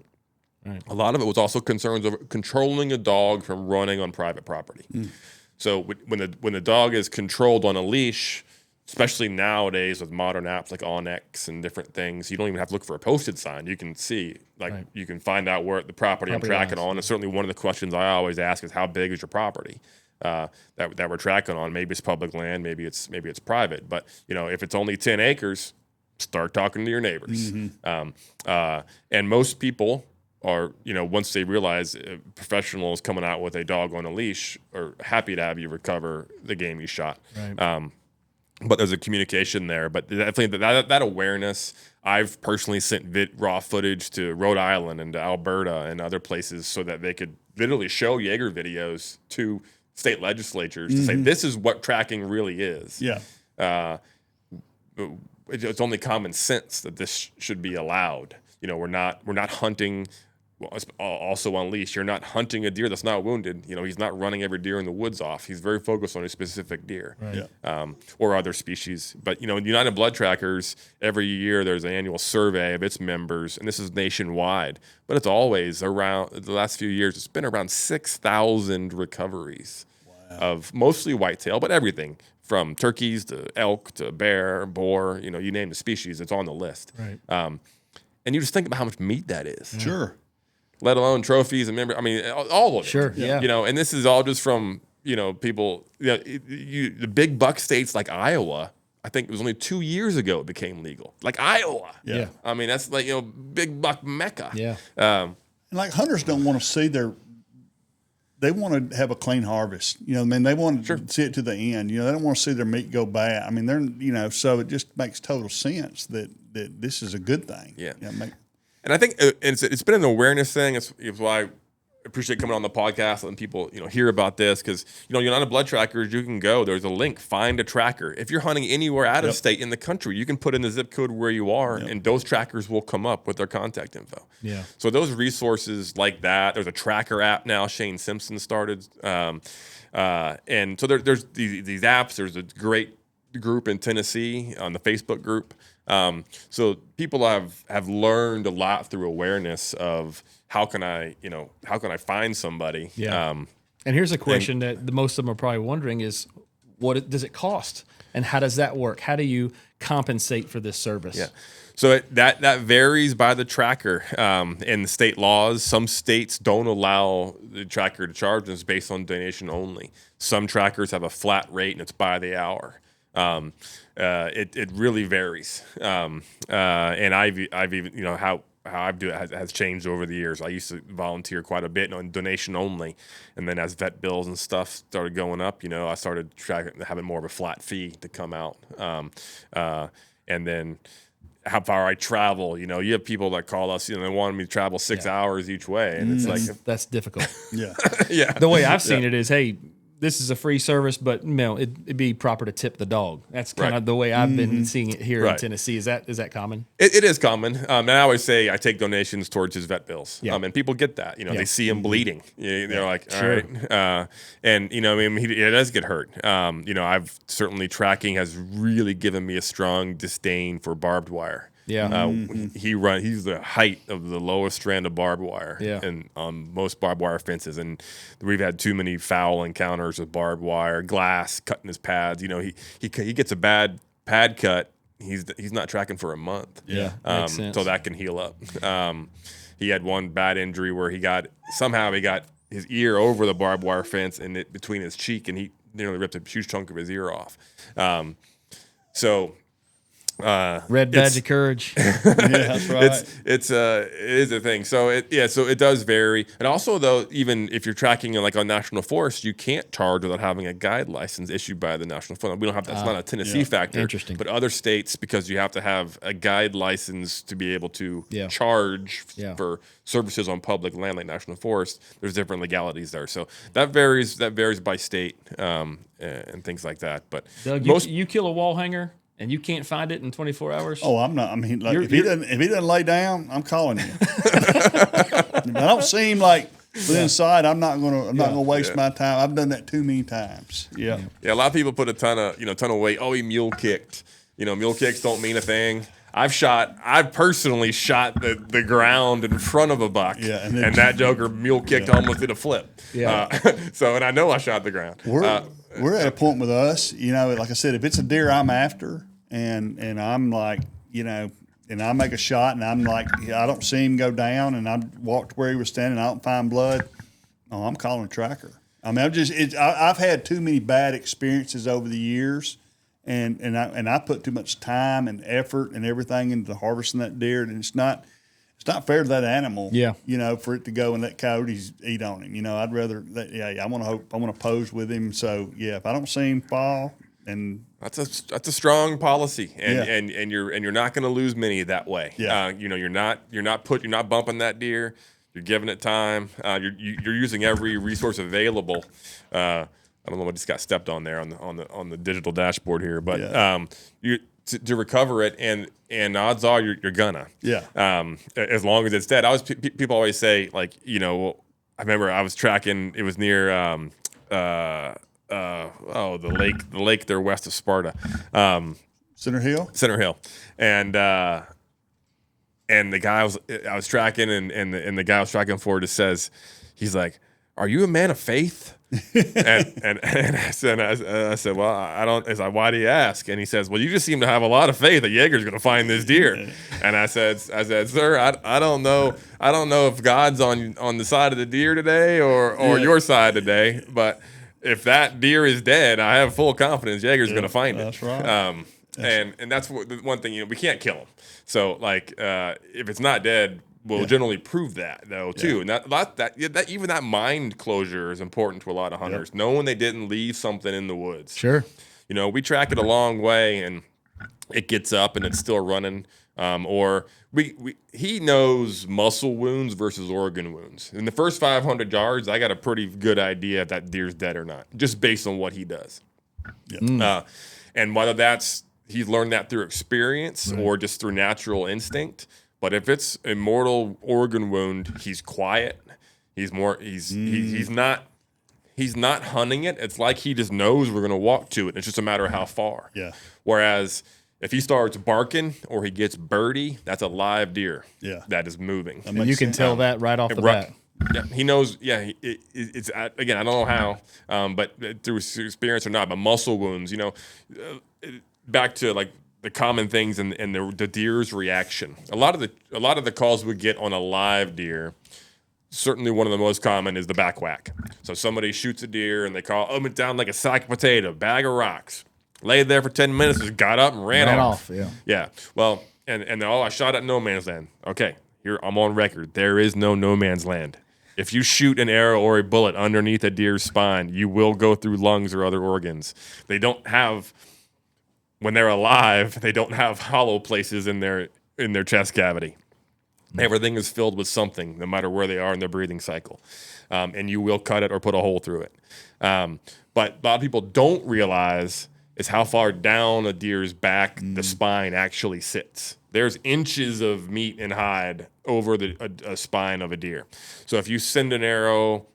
Right. A lot of it was also concerns over controlling a dog from running on private property. So when the dog is controlled on a leash, especially nowadays with modern apps like OnX and different things, you don't even have to look for a posted sign. You can see, you can find out where the property I'm tracking on. And certainly one of the questions I always ask is, how big is your property that we're tracking on? Maybe it's public land, maybe it's private. But if it's only 10 acres, start talking to your neighbors. And most people are, once they realize a professional is coming out with a dog on a leash, are happy to have you recover the game you shot. Right. But there's a communication there. But definitely that awareness, I've personally sent raw footage to Rhode Island and to Alberta and other places so that they could literally show Jaeger videos to state legislatures to say, this is what tracking really is. Yeah. It's only common sense that this should be allowed. We're not hunting. Also on leash, you're not hunting a deer that's not wounded. He's not running every deer in the woods off. He's very focused on a specific deer, or other species. But United Blood Trackers, every year there's an annual survey of its members, and this is nationwide. But it's always around the last few years. It's been around 6,000 recoveries of mostly whitetail, but everything from turkeys to elk to bear, boar. You name the species, it's on the list. Right. And you just think about how much meat that is. Yeah. Sure. Let alone trophies and all of it. Sure, yeah. And this is all just from, people, the big buck states like Iowa I think it was only 2 years ago it became legal. Like Iowa. Yeah. I mean, that's like, big buck mecca. Yeah. And like hunters don't want to see they want to have a clean harvest. I mean, they want to see it to the end. They don't want to see their meat go bad. I mean, so it just makes total sense that this is a good thing. Yeah. And I think it's been an awareness thing. It's why I appreciate coming on the podcast, letting people hear about this, because you're on a blood trackers. You can go. There's a link. Find a tracker. If you're hunting anywhere out of state in the country, you can put in the zip code where you are, and those trackers will come up with their contact info. Yeah. So those resources like that. There's a tracker app now. Shane Simpson started, and so there's these apps. There's a great group in Tennessee on the Facebook group. So people have learned a lot through awareness of how can I find somebody. Yeah. And here's a question that the most of them are probably wondering is, what does it cost? And how does that work? How do you compensate for this service? Yeah. So that varies by the tracker and the state laws. Some states don't allow the tracker to charge, and it's based on donation only. Some trackers have a flat rate, and it's by the hour. It really varies, and I've even how I do it has changed over the years. I used to volunteer quite a bit on donation only, and then as vet bills and stuff started going up, I started having more of a flat fee to come out, and then how far I travel. You have people that call us, they wanted me to travel 6 hours each way, and it's like that's difficult. Yeah. Yeah. The way I've seen it is, hey, this is a free service, but it'd be proper to tip the dog. That's kind of the way I've been seeing it here in Tennessee. Is that common? It is common. And I always say I take donations towards his vet bills. Yeah. And people get that. They see him bleeding. They're like, all right. And I mean, he does get hurt. I've certainly tracking has really given me a strong disdain for barbed wire. Yeah. He's the height of the lowest strand of barbed wire. Yeah. And on most barbed wire fences, and we've had too many foul encounters with barbed wire, glass cutting his pads. He gets a bad pad cut. He's not tracking for a month. Yeah. Makes sense. So that can heal up. He had one bad injury where he got his ear over the barbed wire fence and it between his cheek, and he nearly ripped a huge chunk of his ear off. Red badge of courage. Yeah, that's right. It is a thing. So it does vary. And also, though, even if you're tracking like on national forest, you can't charge without having a guide license issued by the national forest. We don't have that's not a Tennessee factor. Interesting. But other states, because you have to have a guide license to be able to charge for services on public land like national forest, there's different legalities there. So that varies by state and things like that. But Doug, you kill a wall hanger and you can't find it in 24 hours? Oh, I'm not. I mean, like if he doesn't lay down, I'm calling you. If I don't see him like within sight, I'm not gonna waste my time. I've done that too many times. Yeah. Yeah, a lot of people put a ton of weight. Oh, he mule kicked. Mule kicks don't mean a thing. I've personally shot the ground in front of a buck, and that joker mule kicked almost did a flip. Yeah. And I know I shot the ground. We're at a point with us, like I said, if it's a deer I'm after, and I'm like, and I make a shot, and I'm like, I don't see him go down, and I walk to where he was standing, I don't find blood. Oh, I'm calling a tracker. I mean, I've had too many bad experiences over the years. And I put too much time and effort and everything into harvesting that deer, and it's not fair to that animal. Yeah. For it to go and let coyotes eat on him. I'd rather I want to pose with him. So yeah, if I don't see him fall, and that's a strong policy, and you're not going to lose many that way. Yeah. You're not bumping that deer. You're giving it time. You're using every resource available. I don't know what just got stepped on there on the digital dashboard here, but to recover it, and odds are you're gonna. Yeah. As long as it's dead. People always say, like, I remember I was tracking. It was near the lake there west of Sparta. Center Hill, and the guy I was tracking, and the guy I was tracking for just says, he's like, "Are you a man of faith?" and I said, well, I don't. It's like, why do you ask? And he says, well, you just seem to have a lot of faith that Jaeger's going to find this deer. And I said, sir, I don't know. I don't know if God's on the side of the deer today or your side today. But if that deer is dead, I have full confidence Jaeger's going to find it. That's right. And that's the one thing, we can't kill them. So like if it's not dead, we'll generally prove that though too. And that even that mind closure is important to a lot of hunters, knowing they didn't leave something in the woods. Sure. We track it a long way and it gets up and it's still running. Or he knows muscle wounds versus organ wounds. In the first 500 yards, I got a pretty good idea if that deer's dead or not, just based on what he does. And whether he's learned that through experience or just through natural instinct. But if it's a mortal organ wound, he's quiet. He's not hunting it. It's like he just knows we're going to walk to it. It's just a matter of how far. Yeah. Whereas if he starts barking or he gets birdie, that's a live deer that is moving. And you can tell that right off the bat. Yeah, he knows. Yeah, it's again. I don't know how, but through experience or not. But muscle wounds, back to like the common things and the deer's reaction. A lot of the calls we get on a live deer. Certainly, one of the most common is the back whack. So somebody shoots a deer and they call it down like a sack of potato, bag of rocks. Laid there for 10 minutes, just got up and ran off. Yeah. Well, and I shot at no man's land. Okay, here I'm on record. There is no man's land. If you shoot an arrow or a bullet underneath a deer's spine, you will go through lungs or other organs. They don't have, when they're alive, they don't have hollow places in their chest cavity. Everything is filled with something, no matter where they are in their breathing cycle. And you will cut it or put a hole through it. But a lot of people don't realize is how far down a deer's back the spine actually sits. There's inches of meat and hide over a spine of a deer. So if you send an arrow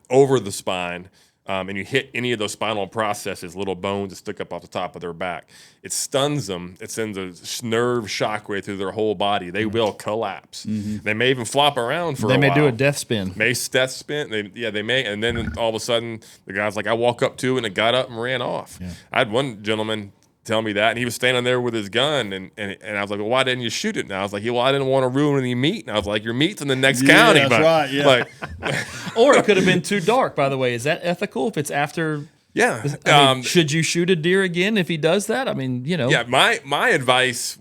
over the spine and you hit any of those spinal processes, little bones that stick up off the top of their back, it stuns them. It sends a nerve shockwave through their whole body. They will collapse. They may even flop around for a while. They may do a death spin. Death spin. They may. And then all of a sudden, the guy's like, I walk up to it and it got up and ran off. Yeah. I had one gentleman tell me that, and he was standing there with his gun, and I was like, well, why didn't you shoot it? And I was like, well, I didn't want to ruin any meat. And I was like, your meat's in the next county. That's right, yeah. Or it could have been too dark, by the way. Is that ethical if it's after? Yeah. I mean, should you shoot a deer again if he does that? I mean, Yeah, my advice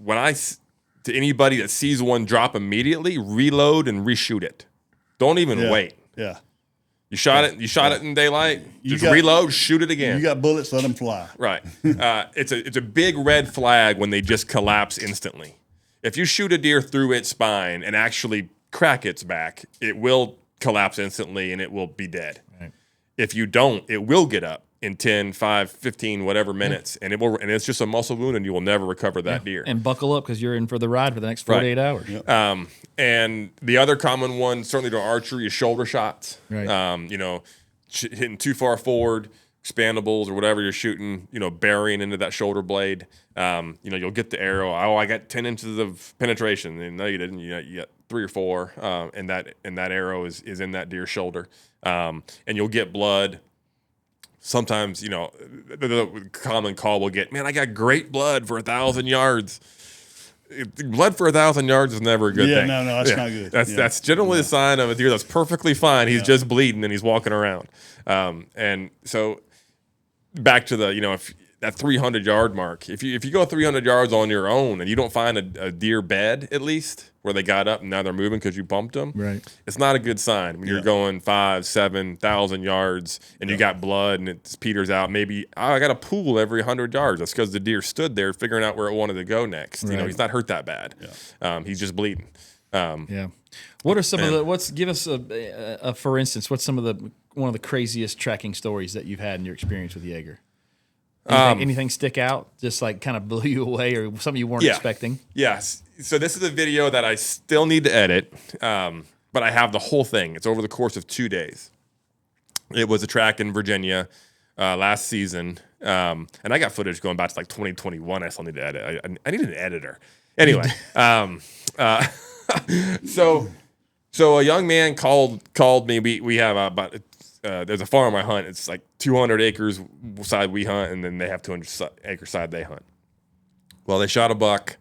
to anybody that sees one drop immediately, reload and reshoot it. Don't even wait. Yeah. You shot it in daylight. Reload, shoot it again. You got bullets, let them fly. Right. It's a big red flag when they just collapse instantly. If you shoot a deer through its spine and actually crack its back, it will collapse instantly and it will be dead. Right. If you don't, it will get up in 10, 5, 15, whatever minutes, and it's just a muscle wound, and you will never recover that deer. And buckle up because you're in for the ride for the next 48 hours. Yep. And the other common one, certainly to archery, is shoulder shots. Right. Hitting too far forward, expandables or whatever you're shooting, burying into that shoulder blade. You'll get the arrow. Oh, I got 10 inches of penetration. And no, you didn't. You got 3 or 4, and that arrow is in that deer's shoulder. And you'll get blood. Sometimes, the common call will get, man, I got great blood for 1,000 yards. Blood for 1,000 yards is never a good thing. No, that's not good. That's generally a sign of a deer that's perfectly fine. He's just bleeding and he's walking around. And so back to the, if that 300-yard mark, if you go 300 yards on your own and you don't find a deer bed at least where they got up and now they're moving because you bumped them, right? It's not a good sign when you're going 5,000, 7,000 yards and you got blood and it peters out. Maybe I got a pool every 100 yards. That's because the deer stood there figuring out where it wanted to go next. Right. He's not hurt that bad. Yeah. He's just bleeding. What are some of the? Give us a for instance. What's one of the craziest tracking stories that you've had in your experience with Jaeger? Anything stick out? Just like kind of blew you away, or something you weren't expecting? Yes. So this is a video that I still need to edit, but I have the whole thing. It's over the course of 2 days. It was a track in Virginia last season, and I got footage going back to like 2021. I still need to edit. I need an editor. Anyway, so a young man called me. We have about. There's a farm I hunt. It's like 200 acres side we hunt, and then they have 200 acre side they hunt. Well, they shot a buck,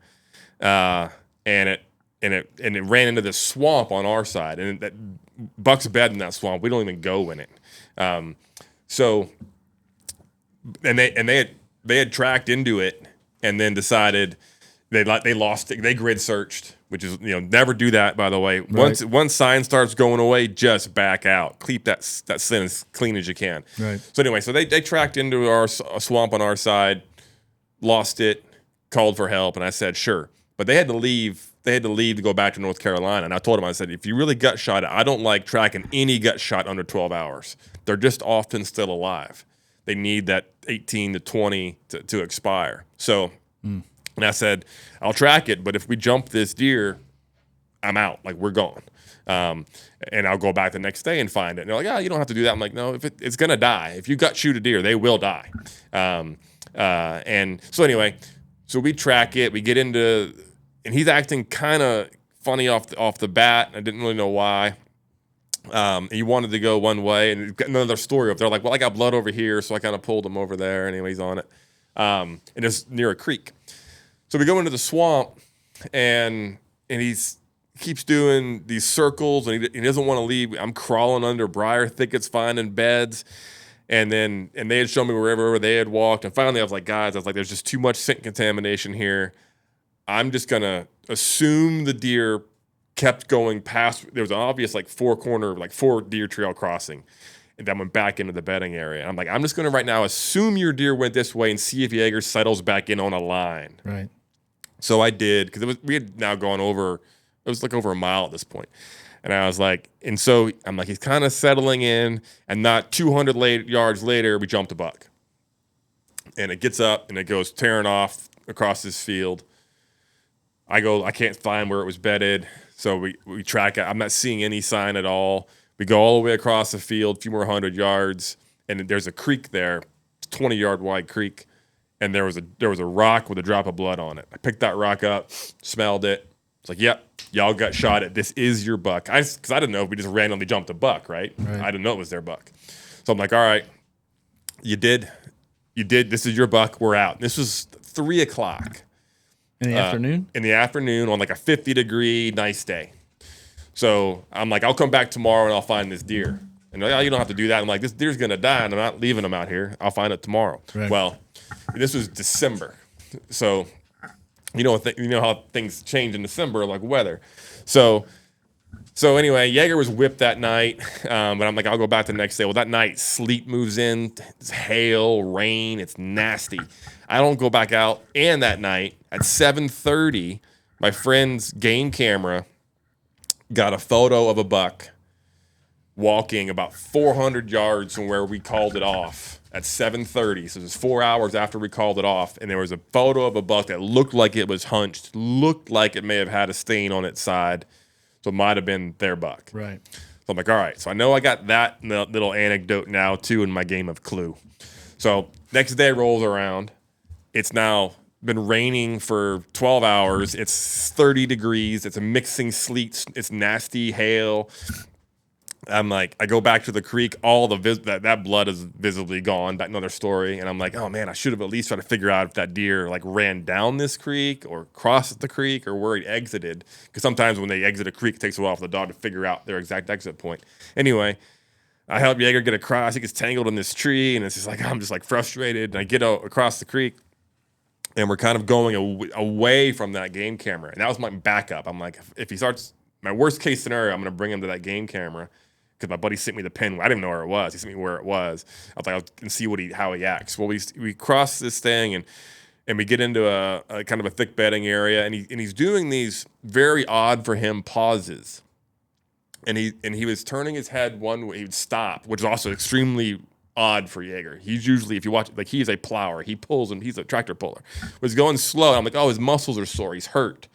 and it ran into this swamp on our side, and that buck's bed in that swamp. We don't even go in it. So they had tracked into it and then decided they lost it. They grid searched, which is, never do that, by the way. Once sign starts going away, just back out. Keep that scent as clean as you can. Right. So anyway, they tracked into a swamp on our side, lost it, called for help, and I said sure, but they had to leave. They had to leave to go back to North Carolina, and I told them, I said, if you really gut shot it, I don't like tracking any gut shot under 12 hours. They're just often still alive. They need that 18 to 20 to expire. So, and I said, I'll track it, but if we jump this deer, I'm out. Like, we're gone. And I'll go back the next day and find it. And they're like, oh, you don't have to do that. I'm like, no, if it's going to die. If you gut shoot a deer, they will die. And so anyway, so we track it. We get into, and he's acting kind of funny off the bat. I didn't really know why. He wanted to go one way, and another story up there. Like, well, I got blood over here, so I kind of pulled him over there. Anyway, he's on it. And it's near a creek. So we go into the swamp, and he keeps doing these circles, and he doesn't want to leave. I'm crawling under briar thickets, finding beds. And they had shown me wherever they had walked. And finally, I was like, guys, there's just too much scent contamination here. I'm just going to assume the deer kept going past. There was an obvious, four deer trail crossing. And then went back into the bedding area. And I'm like, I'm just going to right now assume your deer went this way and see if Jaeger settles back in on a line. Right. So I did, because we had now gone over, it was like over a mile at this point. And I was like, and so I'm like, he's kind of settling in, and not 200 yards later, we jumped a buck. And it gets up, and it goes tearing off across this field. I can't find where it was bedded, so we track it. I'm not seeing any sign at all. We go all the way across the field, a few more 100 yards, and there's a creek there, 20-yard wide creek, and there was a rock with a drop of blood on it. I picked that rock up, smelled it. It's like, yep, y'all got shot at. This is your buck. Because I didn't know if we just randomly jumped a buck, right? I didn't know it was their buck. So I'm like, all right, you did. This is your buck. We're out. And this was 3 o'clock. In the afternoon? In the afternoon on like a 50-degree nice day. So I'm like, I'll come back tomorrow and I'll find this deer. And they're like, oh, you don't have to do that. I'm like, this deer's going to die, and I'm not leaving him out here. I'll find it tomorrow. Right. Well, this was December. So you know how things change in December, like weather. So anyway, Jaeger was whipped that night, but I'm like, I'll go back the next day. Well, that night, sleet moves in, it's hail, rain, it's nasty. I don't go back out. And that night, at 7:30, my friend's game camera got a photo of a buck walking about 400 yards from where we called it off. At 7:30, so it was 4 hours after we called it off, and there was a photo of a buck that looked like it was hunched, looked like it may have had a stain on its side, so it might have been their buck. Right. So I'm like, all right, so I know I got that little anecdote now, too, in my game of Clue. So next day rolls around. It's now been raining for 12 hours. It's 30 degrees. It's a mixing sleet. It's nasty hail. I'm like, I go back to the creek. All that blood is visibly gone. That's another story. And I'm like, oh man, I should have at least tried to figure out if that deer like ran down this creek or crossed the creek or where he exited. Because sometimes when they exit a creek, it takes a while for the dog to figure out their exact exit point. Anyway, I help Jaeger get across. He gets tangled in this tree, and it's just like I'm just like frustrated. And I get across the creek, and we're kind of going away from that game camera. And that was my backup. I'm like, if he starts, my worst case scenario, I'm going to bring him to that game camera. Because my buddy sent me the pin. I didn't know where it was. He sent me where it was. I was like, I can see how he acts. Well, we cross this thing, and we get into a kind of a thick bedding area, and he's doing these very odd for him pauses. And he was turning his head one way. He would stop, which is also extremely odd for Jaeger. He's usually, if you watch, like he is a plower. He pulls, and he's a tractor puller. But he's going slow. I'm like, oh, his muscles are sore. He's hurt.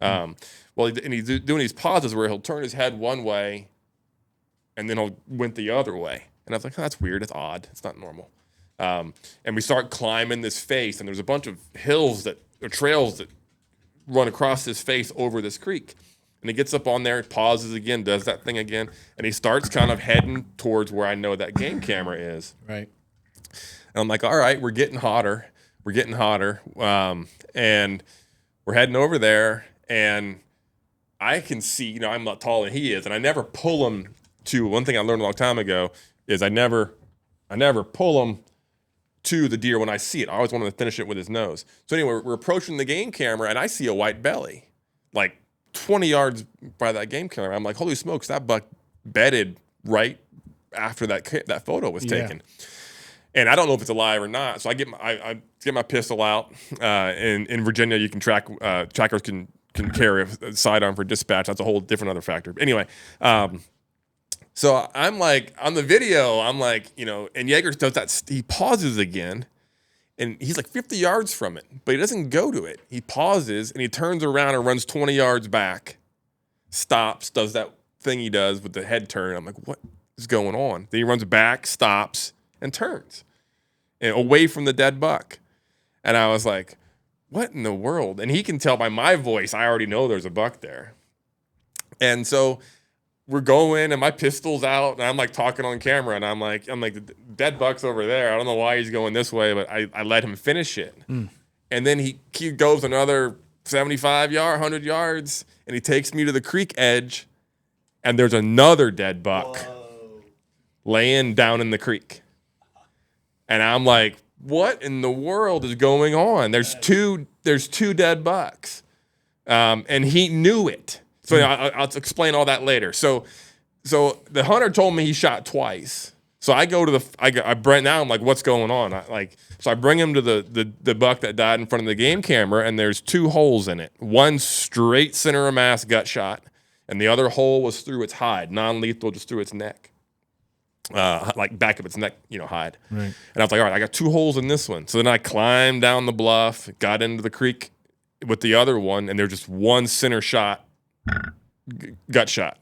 And he's doing these pauses where he'll turn his head one way, and then he'll went the other way. And I was like, oh, that's weird. It's odd. It's not normal. And we start climbing this face, and there's a bunch of trails that run across this face over this creek. And he gets up on there, pauses again, does that thing again, and he starts kind of heading towards where I know that game camera is. Right. And I'm like, all right, we're getting hotter. And we're heading over there, and I can see, I'm not taller than he is, and I never pull him to, one thing I learned a long time ago is I never pull him to the deer when I see it. I always want him to finish it with his nose. So anyway, we're approaching the game camera, and I see a white belly, like 20 yards by that game camera. I'm like, holy smokes, that buck bedded right after that photo was taken. And I don't know if it's alive or not. So I get my pistol out. In Virginia, you can trackers can carry a sidearm for dispatch. That's a whole different other factor. But anyway, so I'm like, on the video, I'm like, and Jaeger does that. He pauses again, and he's like 50 yards from it, but he doesn't go to it. He pauses, and he turns around and runs 20 yards back, stops, does that thing he does with the head turn. I'm like, what is going on? Then he runs back, stops, and turns and away from the dead buck. And I was like, what in the world? And he can tell by my voice, I already know there's a buck there. And so we're going, and my pistol's out, and I'm like talking on camera, and I'm like, the dead buck's over there. I don't know why he's going this way, but I let him finish it. And then he goes another 75 yards, 100 yards, and he takes me to the creek edge, and there's another dead buck laying down in the creek. And I'm like, what in the world is going on? There's two dead bucks. And he knew it. So I'll explain all that later. So the hunter told me he shot twice. So I go to now I'm like, what's going on? So I bring him to the buck that died in front of the game camera, and there's 2 holes in it. One straight center of mass gut shot, and the other hole was through its hide, non-lethal, just through its neck. Like back of its neck, hide. Right. And I was like, all right, I got 2 holes in this one. So then I climbed down the bluff, got into the creek with the other one, and there's just one center shot, gut shot.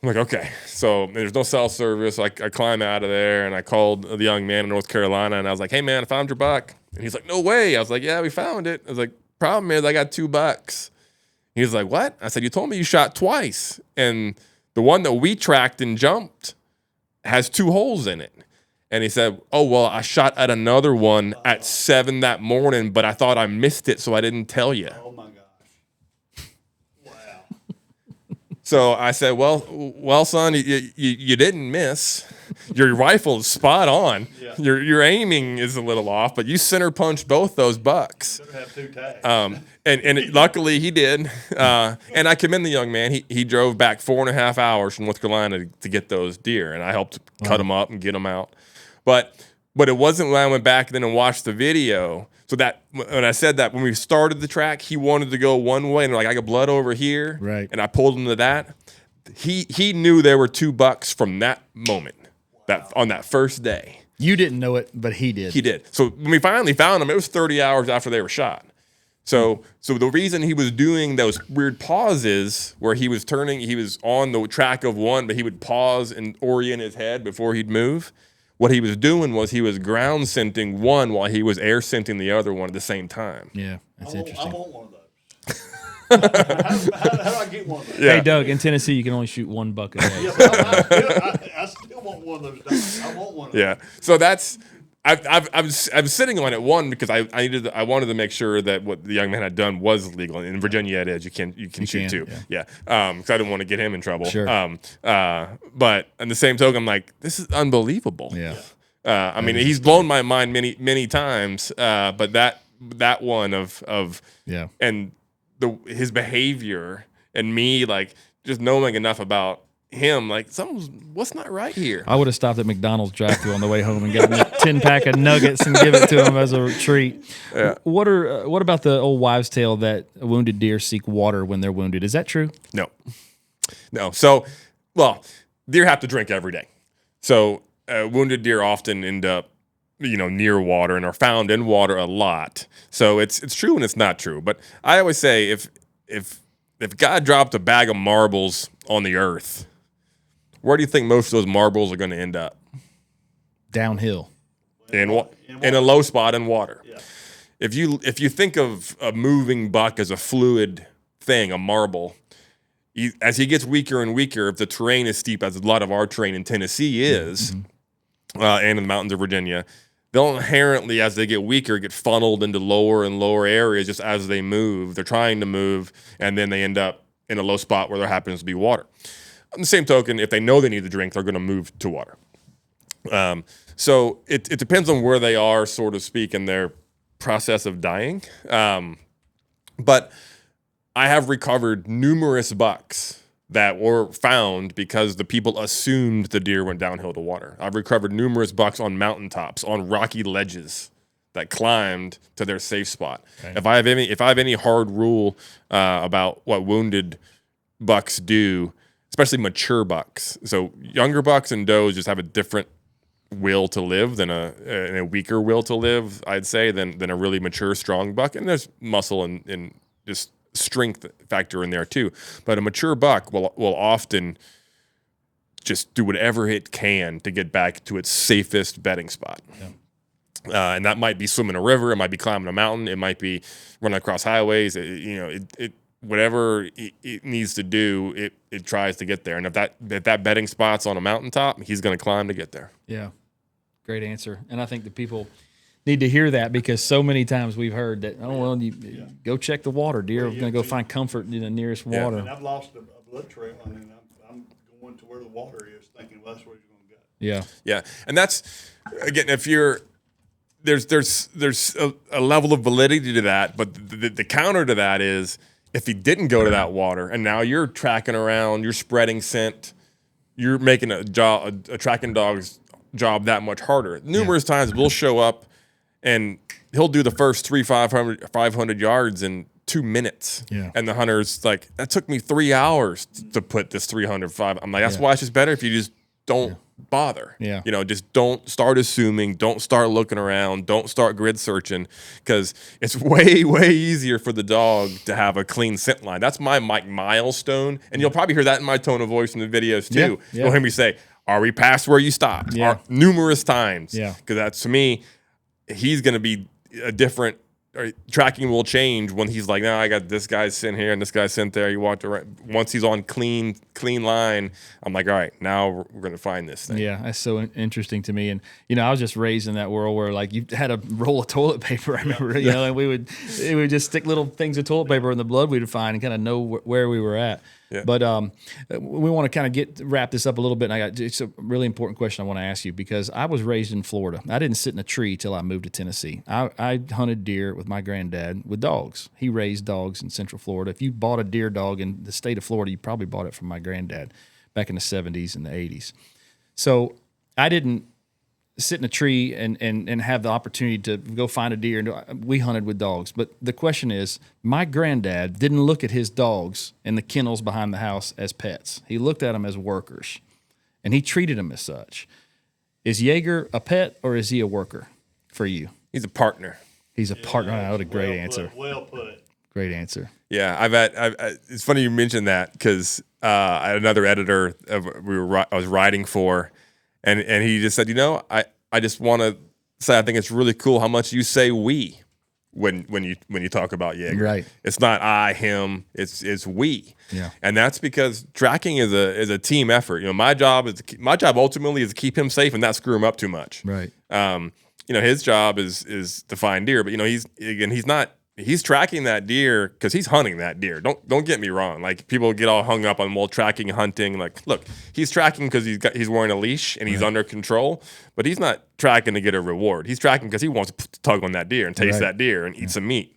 I'm like, okay. So there's no cell service. I climb out of there, and I called the young man in North Carolina, and I was like, hey, man, I found your buck. And he's like, no way. I was like, yeah, we found it. I was like, problem is I got 2 bucks. He's like, what? I said, you told me you shot twice. And the one that we tracked and jumped has 2 holes in it. And he said, oh, well, I shot at another one at 7 that morning, but I thought I missed it, so I didn't tell you. Oh, my gosh. Wow. So I said, well, son, you didn't miss. Your rifle is spot on. Yeah. Your aiming is a little off, but you center punched both those bucks. Should have 2 tags. And luckily he did. And I commend the young man. He drove back 4.5 hours from North Carolina to get those deer, and I helped cut them up and get them out. But it wasn't when I went back then and watched the video. So that when I said that when we started the track, he wanted to go one way, and like I got blood over here, right? And I pulled him to that. He knew there were 2 bucks from that moment. That on that first day. You didn't know it, but he did. He did. So when we finally found them, it was 30 hours after they were shot. So the reason he was doing those weird pauses where he was on the track of one, but he would pause and orient his head before he'd move. What he was doing was he was ground scenting one while he was air scenting the other one at the same time. Yeah, that's interesting. I want one of those. how do I get one of those? Yeah. Hey, Doug, in Tennessee, you can only shoot 1 buck a day. I still want one of those. I want one of those. Yeah. So that's I'm sitting on it, one, because I wanted to make sure that what the young man had done was legal. In Virginia, it is. You can shoot 2. Yeah. Because I didn't want to get him in trouble. Sure. But on the same token, I'm like, this is unbelievable. Yeah. I mean, he's blown my mind many times. But that one of and his behavior and me, like, just knowing enough about him, like, what's not right here. I would have stopped at McDonald's drive-thru on the way home and gotten a 10-pack of nuggets and give it to him as a treat. Yeah. What about the old wives' tale that wounded deer seek water when they're wounded? Is that true? No. So, deer have to drink every day. So wounded deer often end up, near water and are found in water a lot. So it's true and it's not true. But I always say if God dropped a bag of marbles on the earth, where do you think most of those marbles are going to end up? Downhill. In a low spot in water. Yeah. If you think of a moving buck as a fluid thing, a marble, as he gets weaker and weaker, if the terrain is steep, as a lot of our terrain in Tennessee is, and in the mountains of Virginia, they'll inherently, as they get weaker, get funneled into lower and lower areas just as they move. They're trying to move, and then they end up in a low spot where there happens to be water. On the same token, if they know they need to drink, they're going to move to water. So it depends on where they are, so to speak, in their process of dying. But I have recovered numerous bucks that were found because the people assumed the deer went downhill to water. I've recovered numerous bucks on mountaintops, on rocky ledges that climbed to their safe spot. Okay. If I have any hard rule about what wounded bucks do, especially mature bucks. So younger bucks and does just have a different will to live than a weaker will to live, I'd say, than a really mature, strong buck. And there's muscle and just strength factor in there too. But a mature buck will often just do whatever it can to get back to its safest bedding spot. Yeah. And that might be swimming a river, it might be climbing a mountain, it might be running across highways. Whatever it needs to do, it tries to get there. And if that bedding spot's on a mountaintop, he's going to climb to get there. Yeah, great answer. And I think the people need to hear that, because so many times we've heard that, go check the water. Deer are going to go find comfort in the nearest water. And I've lost a blood trail, and then I'm going to where the water is, thinking, well, that's where he's going to go. Yeah, yeah, and that's, again, if you're there's a level of validity to that, but the counter to that is, if he didn't go to that water and now you're tracking around, you're spreading scent, you're making a tracking dog's job that much harder. Numerous times we'll show up and he'll do the first 500 yards in 2 minutes. Yeah. And the hunter's like, that took me 3 hours to put this 305. I'm like, that's why it's just better if you just don't bother. Yeah. Just don't start assuming, don't start looking around, don't start grid searching, because it's way, way easier for the dog to have a clean scent line. That's my milestone. And you'll probably hear that in my tone of voice in the videos too. Yeah. You'll hear me say, are we past where you stopped? Yeah. Numerous times. Yeah. Because that's, to me, he's going to be a different, or tracking will change when he's like, no, I got this guy's scent here and this guy's scent there. You walked around. Once he's on clean line, I'm like, all right, now we're going to find this thing. Yeah, that's so interesting to me. And, I was just raised in that world where, like, you had a roll of toilet paper, I remember, and we would just stick little things of toilet paper in the blood we would find and kind of know where we were at. Yeah. But we want to kind of wrap this up a little bit. And it's a really important question I want to ask you, because I was raised in Florida. I didn't sit in a tree till I moved to Tennessee. I hunted deer with my granddad with dogs. He raised dogs in Central Florida. If you bought a deer dog in the state of Florida, you probably bought it from my granddad back in the 70s and the 80s. So I didn't sit in a tree and have the opportunity to go find a deer. We hunted with dogs. But the question is, my granddad didn't look at his dogs in the kennels behind the house as pets. He looked at them as workers, and he treated them as such. Is Jaeger a pet, or is he a worker for you? He's a partner. He's a partner. That was a great answer. Well put. Great answer. Yeah, it's funny you mentioned that, because I had another editor I was writing for, and he just said, I just want to say, I think it's really cool how much you say we when you talk about Jaeger. Right. It's not I, him. It's we. Yeah. And that's because tracking is a team effort. My job ultimately is to keep him safe and not screw him up too much. Right. His job is to find deer, but he's tracking that deer because he's hunting that deer. Don't get me wrong. Like, people get all hung up on tracking, hunting. Like, look, he's tracking because he's wearing a leash and he's under control, but he's not tracking to get a reward. He's tracking because he wants to tug on that deer and taste that deer and eat some meat.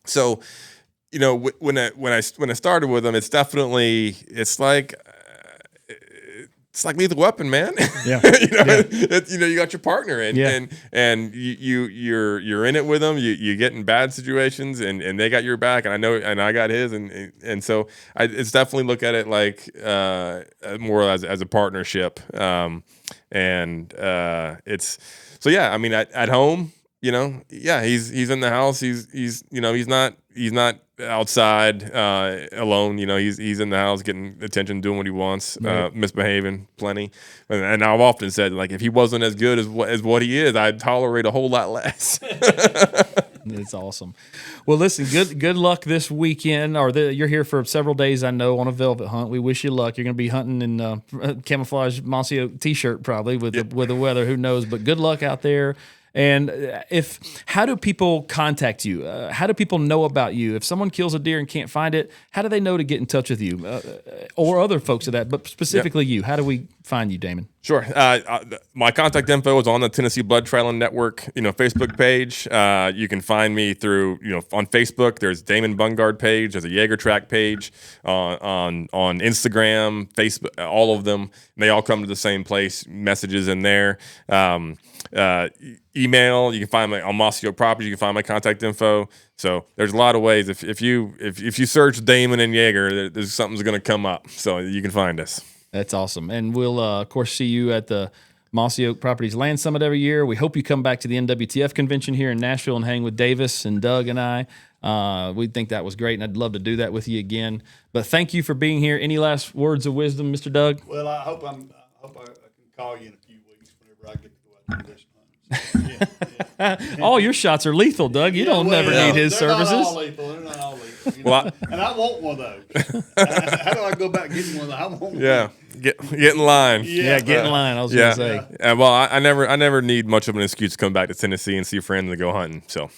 So, when I started with him, it's like Lethal Weapon, man. Yeah. You got your partner and you're in it with them. You get in bad situations and they got your back, and I got his, and so it's definitely look at it like more as a partnership. It's so yeah. I mean, at home, he's in the house. He's not outside alone. He's in the house getting attention, doing what he wants, misbehaving plenty. And I've often said, like, if he wasn't as good as what he is, I'd tolerate a whole lot less. It's awesome. Well, listen, good luck this weekend. You're here for several days, I know, on a velvet hunt. We wish you luck. You're going to be hunting in camouflage Mossy Oak t-shirt probably with the weather. Who knows? But good luck out there. And how do people contact you? How do people know about you? If someone kills a deer and can't find it, how do they know to get in touch with you or other folks of that? But specifically you, how do we find you, Damon? Sure. My contact info is on the Tennessee Blood Trailing Network, Facebook page. You can find me through, on Facebook. There's Damon Bungard page. There's a Jaeger track page on Instagram, Facebook, all of them. And they all come to the same place. Messages in there. Email. You can find me on Mossy Oak Properties. You can find my contact info. So there's a lot of ways. If you search Damon and Jaeger, there's something's going to come up. So you can find us. That's awesome. And we'll, of course, see you at the Mossy Oak Properties Land Summit every year. We hope you come back to the NWTF convention here in Nashville and hang with Davis and Doug and I. We think that was great, and I'd love to do that with you again. But thank you for being here. Any last words of wisdom, Mr. Doug? Well, I hope I can call you in a few weeks whenever I get to go out and All your shots are lethal, Doug. You don't never need his services. They're not all lethal. And I want one of those. How do I go about getting one of those? I want one. Yeah. Get in line. Yeah, get in line. I was going to say. Well, I never need much of an excuse to come back to Tennessee and see friends and go hunting. So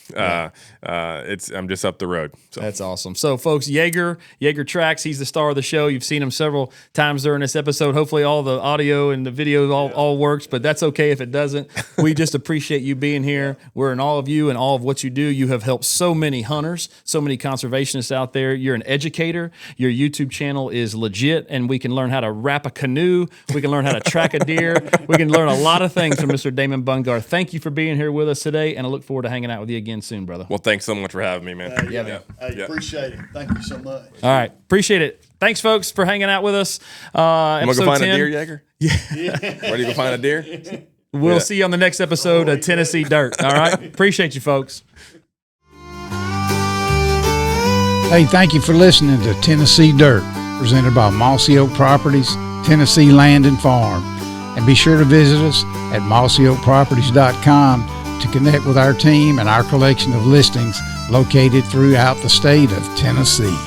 I'm just up the road. So that's awesome. So, folks, Jaeger Tracks. He's the star of the show. You've seen him several times during this episode. Hopefully, all the audio and the video all works, but that's okay if it doesn't. We just appreciate you being here. We're in all of you and all of what you do. You have helped so many hunters, so many conservationists out there. You're an educator. Your YouTube channel is legit, and we can learn how to wrap a canoe. We can learn how to track a deer. We can learn a lot of things from Mr. Damon Bungard. Thank you for being here with us today, and I look forward to hanging out with you again soon, brother. Well, thanks so much for having me, man. Appreciate it. Thank you so much. All right. Appreciate it. Thanks, folks, for hanging out with us. I'm going to go find 10. A deer, Jaeger? Yeah. Ready to go find a deer? We'll see you on the next episode of Tennessee Dirt. All right? Appreciate you, folks. Hey, thank you for listening to Tennessee Dirt, presented by Mossy Oak Properties, Tennessee Land and Farm. And be sure to visit us at mossyoakproperties.com to connect with our team and our collection of listings located throughout the state of Tennessee.